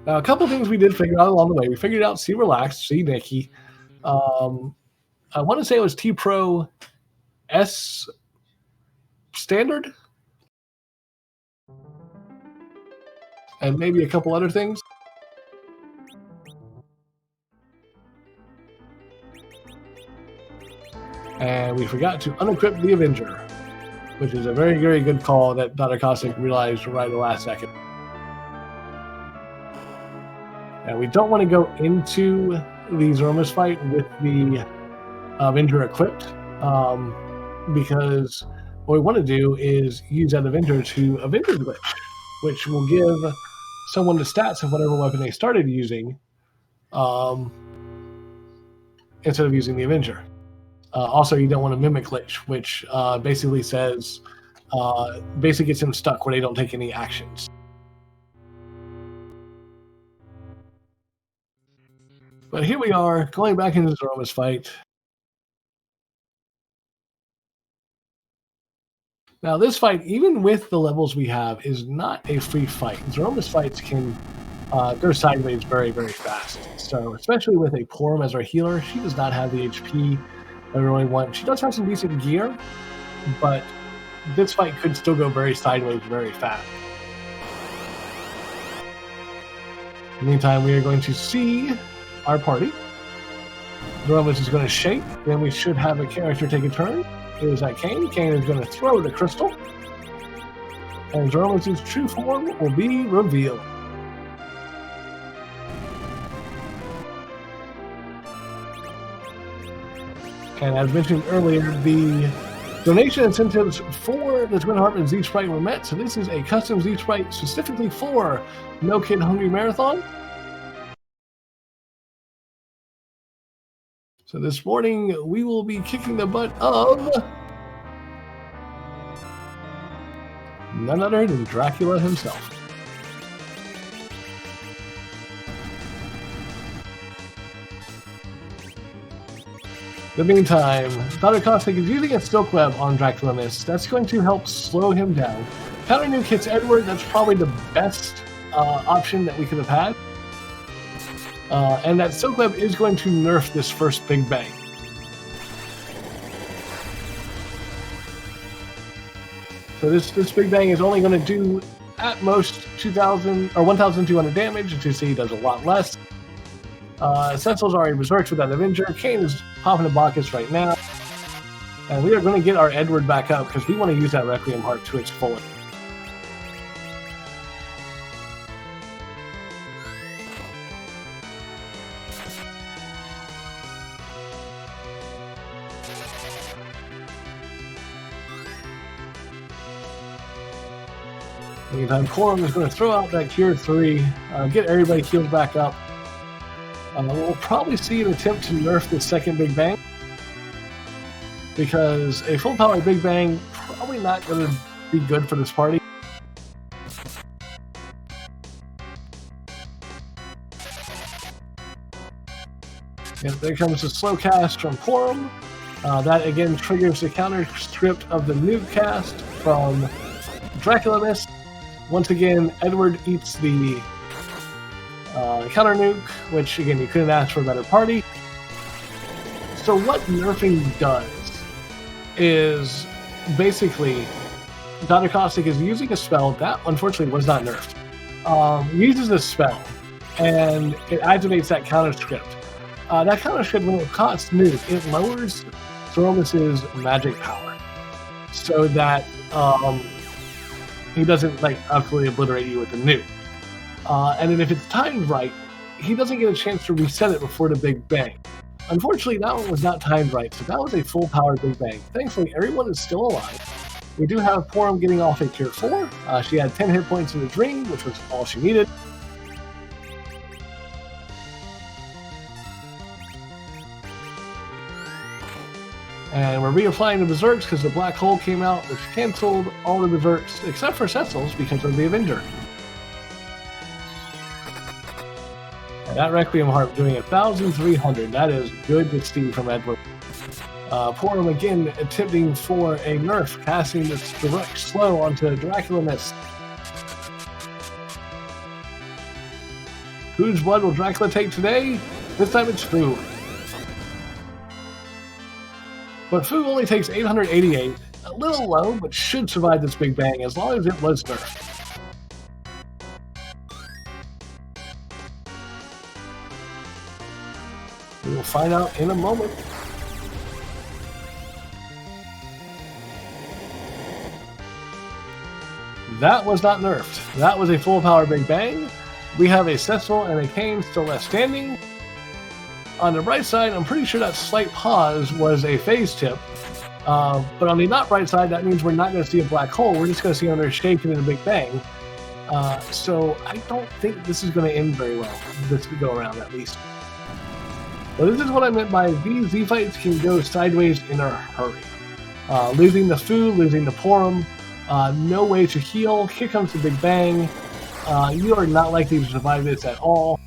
Now, a couple of things we did figure out along the way. We figured out C Relaxed, C Nikki. I want to say it was T Pro S Standard, and maybe a couple other things. And we forgot to unequip the Avenger, which is a very, very good call that drcossack realized right at the last second. And we don't want to go into the Zeromus fight with the Avenger equipped, because what we want to do is use that Avenger to Avenger glitch, which will give someone the stats of whatever weapon they started using, instead of using the Avenger. Also, you don't want to mimic glitch, which basically says, basically gets them stuck where they don't take any actions. But here we are, going back into the Zeromus fight. Now, this fight, even with the levels we have, is not a free fight. Zeromus fights can go sideways very, very fast. So, especially with a Porum as our healer, she does not have the HP that we really want. She does have some decent gear, but this fight could still go very sideways very fast. In the meantime, we are going to see our party. Zeromus is going to shake, then we should have a character take a turn. It is that Kane. Kane is going to throw the crystal, and Zeromus' true form will be revealed. And as mentioned earlier, the donation incentives for the Twin Harp and Z Sprite were met, so this is a custom Z Sprite specifically for No Kid Hungry Marathon. So this morning we will be kicking the butt of none other than Dracula himself. In the meantime, Dr. Cossack is using a Silk Web on Dracula Mist. That's going to help slow him down. Counter Nuke hits Edward. That's probably the best option that we could have had. And that Silk Web is going to nerf this first Big Bang. So this Big Bang is only going to do at most 2,000 or 1,200 damage. As you see, he does a lot less. Sensel's already berserked with that Avenger. Kane is popping a Bacchus right now. And we are going to get our Edward back up because we want to use that Requiem Heart to its fullest. Meantime, Quorum is going to throw out that Cure 3, get everybody healed back up. We'll probably see an attempt to nerf the second Big Bang, because a full power Big Bang probably not going to be good for this party. And there comes a slow cast from Quorum. That again triggers the counter script of the nuke cast from Dracula Mist. Once again, Edward eats the counter nuke, which again, you couldn't ask for a better party. So what nerfing does is basically Dr. Cossack is using a spell that unfortunately was not nerfed. Uses a spell and it activates that counter script. That counter script, when it costs nuke, it lowers Thromus's magic power so that he doesn't like absolutely obliterate you with the nuke. And then if it's timed right, he doesn't get a chance to reset it before the Big Bang. Unfortunately, that one was not timed right, so that was a full power Big Bang. Thankfully, everyone is still alive. We do have Quorum getting off a Cure 4. She had 10 hit points in the Dream, which was all she needed. And we're reapplying the Berserks because the Black Hole came out, which canceled all the Berserks except for Sensels because of the Avenger. And that Requiem Heart doing 1,300. That is good to see from Edward. Quorum again attempting for a nerf, casting this direct slow onto Dracula Mist. Whose blood will Dracula take today? This time it's Fu. But Fu only takes 888, a little low, but should survive this Big Bang as long as it was nerfed. We will find out in a moment. That was not nerfed. That was a full power Big Bang. We have a Cecil and a Kane still left standing. On the right side, I'm pretty sure that slight pause was a phase tip. But on the not right side, that means we're not going to see a black hole. We're just going to see another shaking in a Big Bang. So I don't think this is going to end very well, this go around at least. But this is what I meant by these Z-fights can go sideways in a hurry. Losing the Fu, losing the Quorum, no way to heal. Here comes the Big Bang. You are not likely to survive this at all.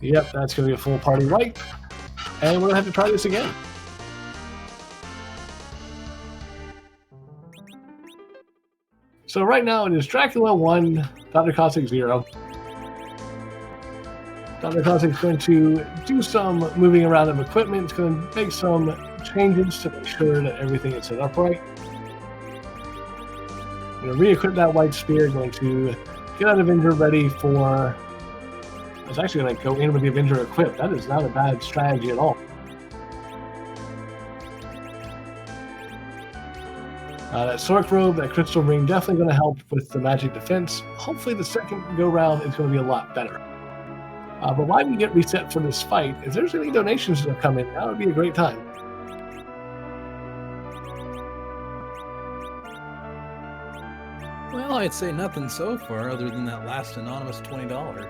Yep, that's going to be a full party wipe. And we're going to have to try this again. So right now it is Dracula 1, Dr. Cossack 0. Dr. Cossack's going to do some moving around of equipment. It's going to make some changes to make sure that everything is set up right. I'm going to re-equip that White Spear. Going to get that Avenger ready for... I was actually going to go in with the Avenger equipped. That is not a bad strategy at all. That Sork Robe, that Crystal Ring, definitely going to help with the magic defense. Hopefully the second go-round is going to be a lot better. But while we get reset for this fight, if there's any donations that have come in, that would be a great time. Well, I'd say nothing so far other than that last anonymous $20.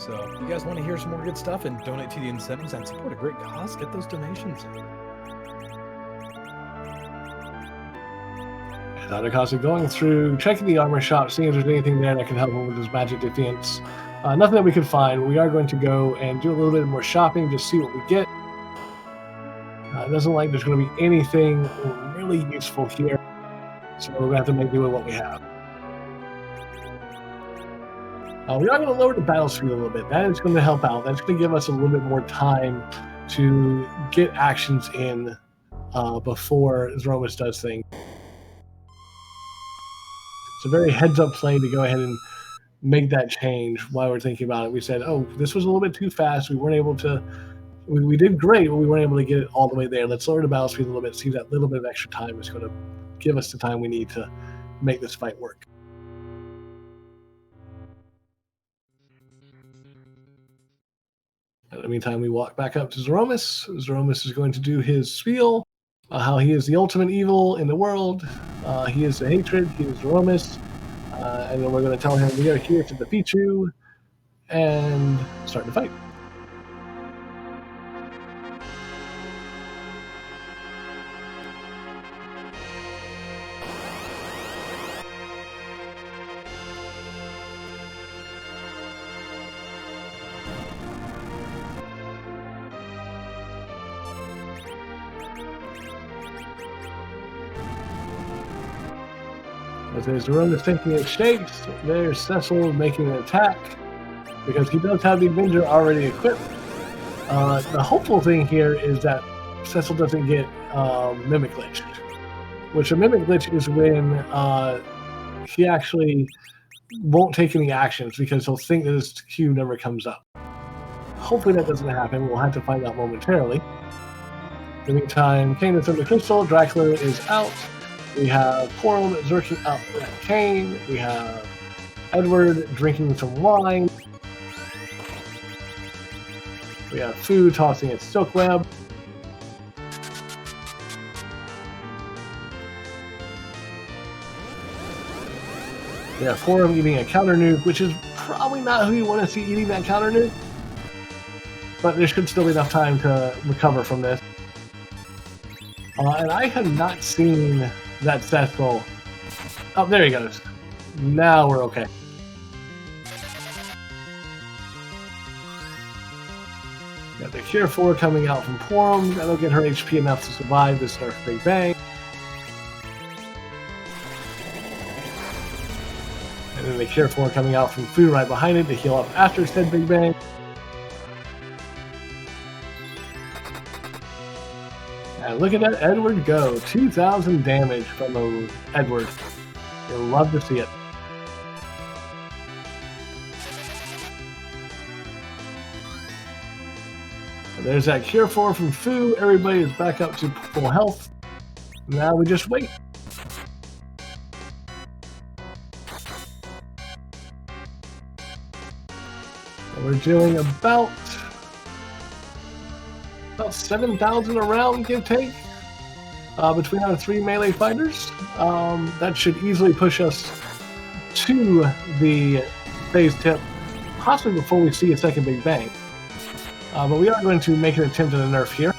So if you guys want to hear some more good stuff and donate to the incentives and support a great cause, get those donations in. Dr. Cossack going through, checking the armor shop, seeing if there's anything there that can help him with his magic defense. Nothing that we could find. We are going to go and do a little bit more shopping, just see what we get. It doesn't like there's going to be anything really useful here, so we're going to have to make do with what we have. We are going to lower the battle speed a little bit. That is going to help out. That's going to give us a little bit more time to get actions in before Zromus does things. It's a very heads-up play to go ahead and make that change while we're thinking about it. We said, oh, this was a little bit too fast. We weren't able to... We did great, but we weren't able to get it all the way there. Let's lower the battle speed a little bit, see that little bit of extra time is going to give us the time we need to make this fight work. In the meantime, we walk back up to Zromus. Zromus is going to do his spiel, how he is the ultimate evil in the world. He is the hatred, he is Zromus. And then we're going to tell him we are here to defeat you and start the fight. As there's Zromus taking its shakes, there's Cecil making an attack because he does have the Avenger already equipped. The hopeful thing here is that Cecil doesn't get Mimic Glitch, which a Mimic Glitch is when he actually won't take any actions because he'll think that his Q never comes up. Hopefully that doesn't happen. We'll have to find out momentarily. In the meantime, Kane is under Crystal, Dracula is out. We have Porum zerking out at Kane. We have Edward drinking some wine. We have Fu tossing its silk web. We have Porum eating a counter nuke, which is probably not who you want to see eating that counter nuke. But there should still be enough time to recover from this. And I have not seen that Cecil. Oh, there he goes. Now we're okay. Got the Cure 4 coming out from Porum. That'll get her HP enough to survive this Nerf Big Bang. And then the Cure 4 coming out from Fu right behind it to heal up after said Big Bang. And look at that Edward go. 2,000 damage from Edward. You'll love to see it. And there's that Cure 4 from Fu. Everybody is back up to full health. Now we just wait. And we're doing about 7,000 around, give take, between our 3 melee fighters. That should easily push us to the phase tip, possibly before we see a second Big Bang. But we are going to make an attempt at a nerf here.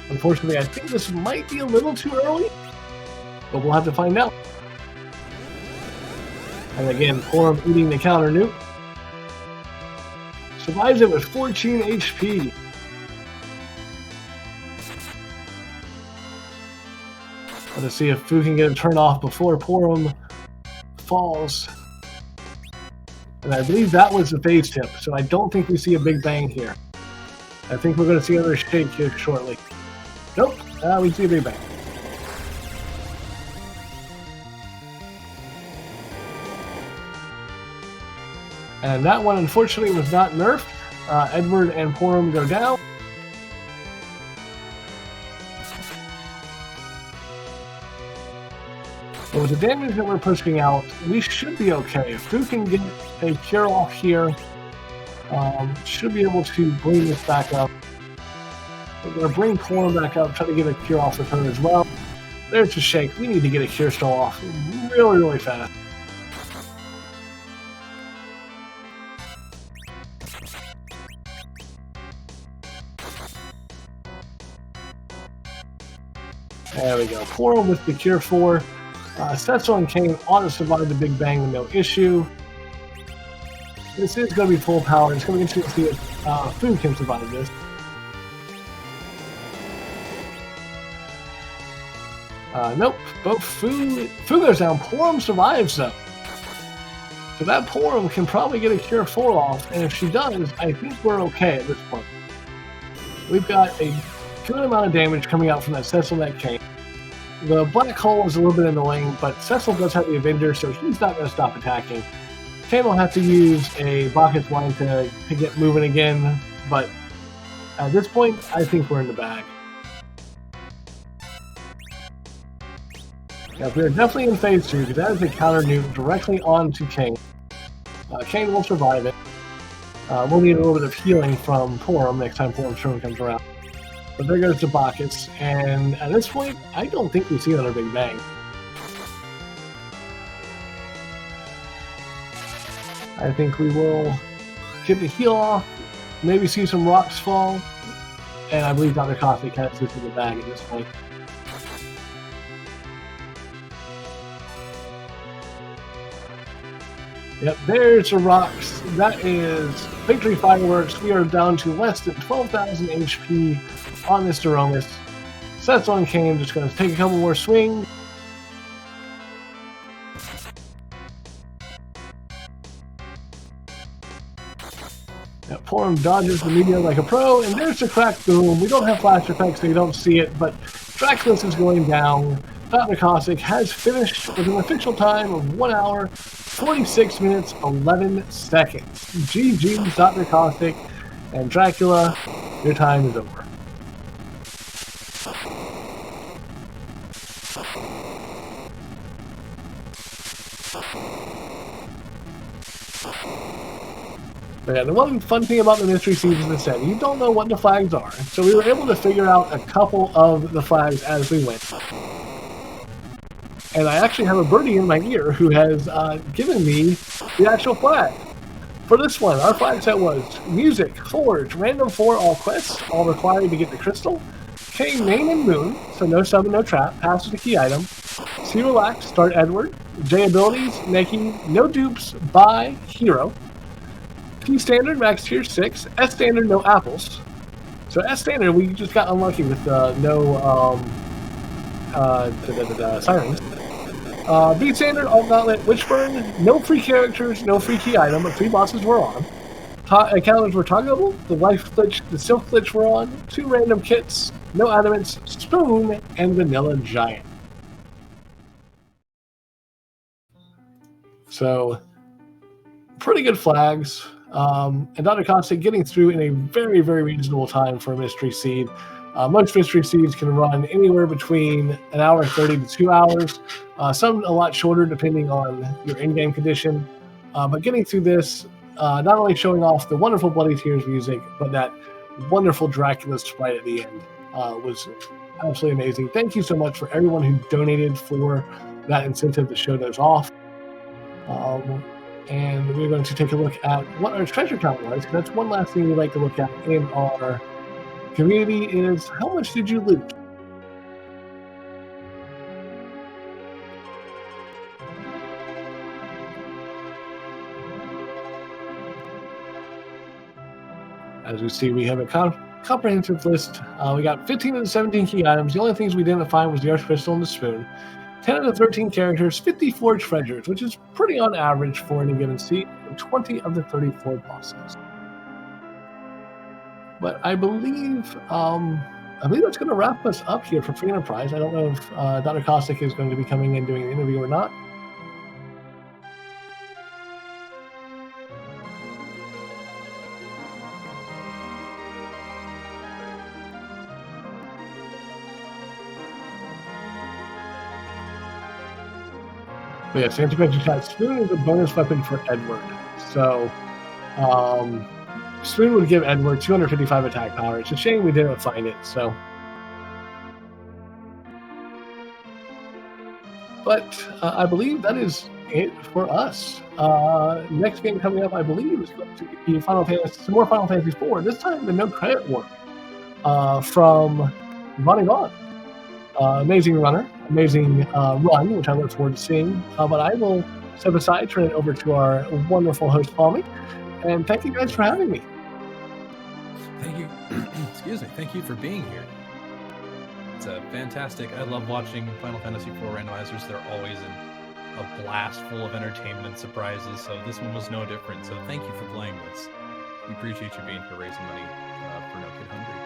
Unfortunately, I think this might be a little too early, but we'll have to find out. And again, Porum eating the counter nuke. Survives it with 14 HP. Let's see if Fu can get a turn off before Porum falls. And I believe that was the phase tip, so I don't think we see a Big Bang here. I think we're going to see another shake here shortly. Nope, we see a Big Bang. And that one, unfortunately, was not nerfed. Edward and Porum go down. But with the damage that we're pushing out, we should be okay. If Fu can get a cure off here, should be able to bring this back up. We're going to bring Porum back up, try to get a cure off with her as well. There's a shake. We need to get a cure still off really, really fast. There we go. Porum with the Cure 4. Setzel and Kane ought to survive the Big Bang with no issue. This is going to be full power. It's going to be interesting to see if Food can survive this. Nope. Both Food goes down. Porum survives, though. So that Porum can probably get a Cure 4 off, and if she does, I think we're okay at this point. We've got a good amount of damage coming out from that Setzel and that Kane. The Black Hole is a little bit annoying, but Setzel does have the Avenger, so he's not going to stop attacking. Kane will have to use a Bacchus line to get moving again, but at this point, I think we're in the bag. Yeah, we're definitely in phase 2, because that is a counter nuke directly onto Kane. Kane will survive it. We'll need a little bit of healing from Porum next time Porum's turn comes around. But there goes the Bacchus, and at this point, I don't think we see another Big Bang. I think we will get the heal off, maybe see some rocks fall, and I believe Dr. Cossack has this in the bag at this point. Yep, there's the rocks. That is victory fireworks. We are down to less than 12,000 HP on this Duromus. Setzel and Kane just going to take a couple more swings. Yep, Porum dodges the meteor like a pro, and there's the crack boom. We don't have flash effects, so you don't see it, but Dracula's is going down. Dr. Cossack has finished with an official time of 1 hour, 46 minutes, 11 seconds. GG, Dr. Cossack, and Dracula, your time is over. But yeah, the one fun thing about the Mystery Seeds is that you don't know what the flags are. So we were able to figure out a couple of the flags as we went. And I actually have a birdie in my ear who has given me the actual flag. For this one, our flag set was Music, Forge, Random 4, all quests, all required to get the crystal. K, Main and Moon, so no summon, no trap, passes the key item. C, Relax, start Edward. J, Abilities, Neki, no dupes, buy, hero. P, Standard, max tier 6. S, Standard, no apples. So S, Standard, we just got unlucky with no sirens. B, Standard, Alt Gauntlet, Witchburn, no free characters, no free key item, but 3 bosses were on. Encounters were toggleable, the Life Glitch, the Silk Glitch were on, 2 random kits, no adamants, Spoon, and Vanilla Giant. So, pretty good flags. And Dr. Cossack getting through in a very, very reasonable time for a Mystery Seed. Most Mystery Seeds can run anywhere between an hour 30 to 2 hours. Some a lot shorter depending on your in-game condition. But getting through this, not only showing off the wonderful Bloody Tears music, but that wonderful Dracula sprite at the end was absolutely amazing. Thank you so much for everyone who donated for that incentive to show those off. And we're going to take a look at what our treasure count was. That's one last thing we like to look at in our community is how much did you loot? As we see, we have a comprehensive list. We got 15 of the 17 key items. The only things we didn't find was the Earth Crystal and the Spoon. 10 of the 13 characters, 54 treasures, which is pretty on average for any given seat, and 20 of the 34 bosses. But I believe that's going to wrap us up here for Free Enterprise. I don't know if Dr. Cossack is going to be coming in doing an interview or not. But yes, anti-magic shot. Spoon is a bonus weapon for Edward. So, Spoon would give Edward 255 attack power. It's a shame we didn't find it, so. But I believe that is it for us. Next game coming up, I believe, is going to be some more Final Fantasy IV. This time, the no credit work from Ronnie Vaughn. Amazing runner, amazing run, which I look forward to seeing. But I will step aside, turn it over to our wonderful host, Palmy, and thank you guys for having me. Thank you. Excuse me. Thank you for being here. It's fantastic. I love watching Final Fantasy IV randomizers. They're always a blast full of entertainment and surprises. So this one was no different. So thank you for playing this. We appreciate you being here raising money for No Kid Hungry.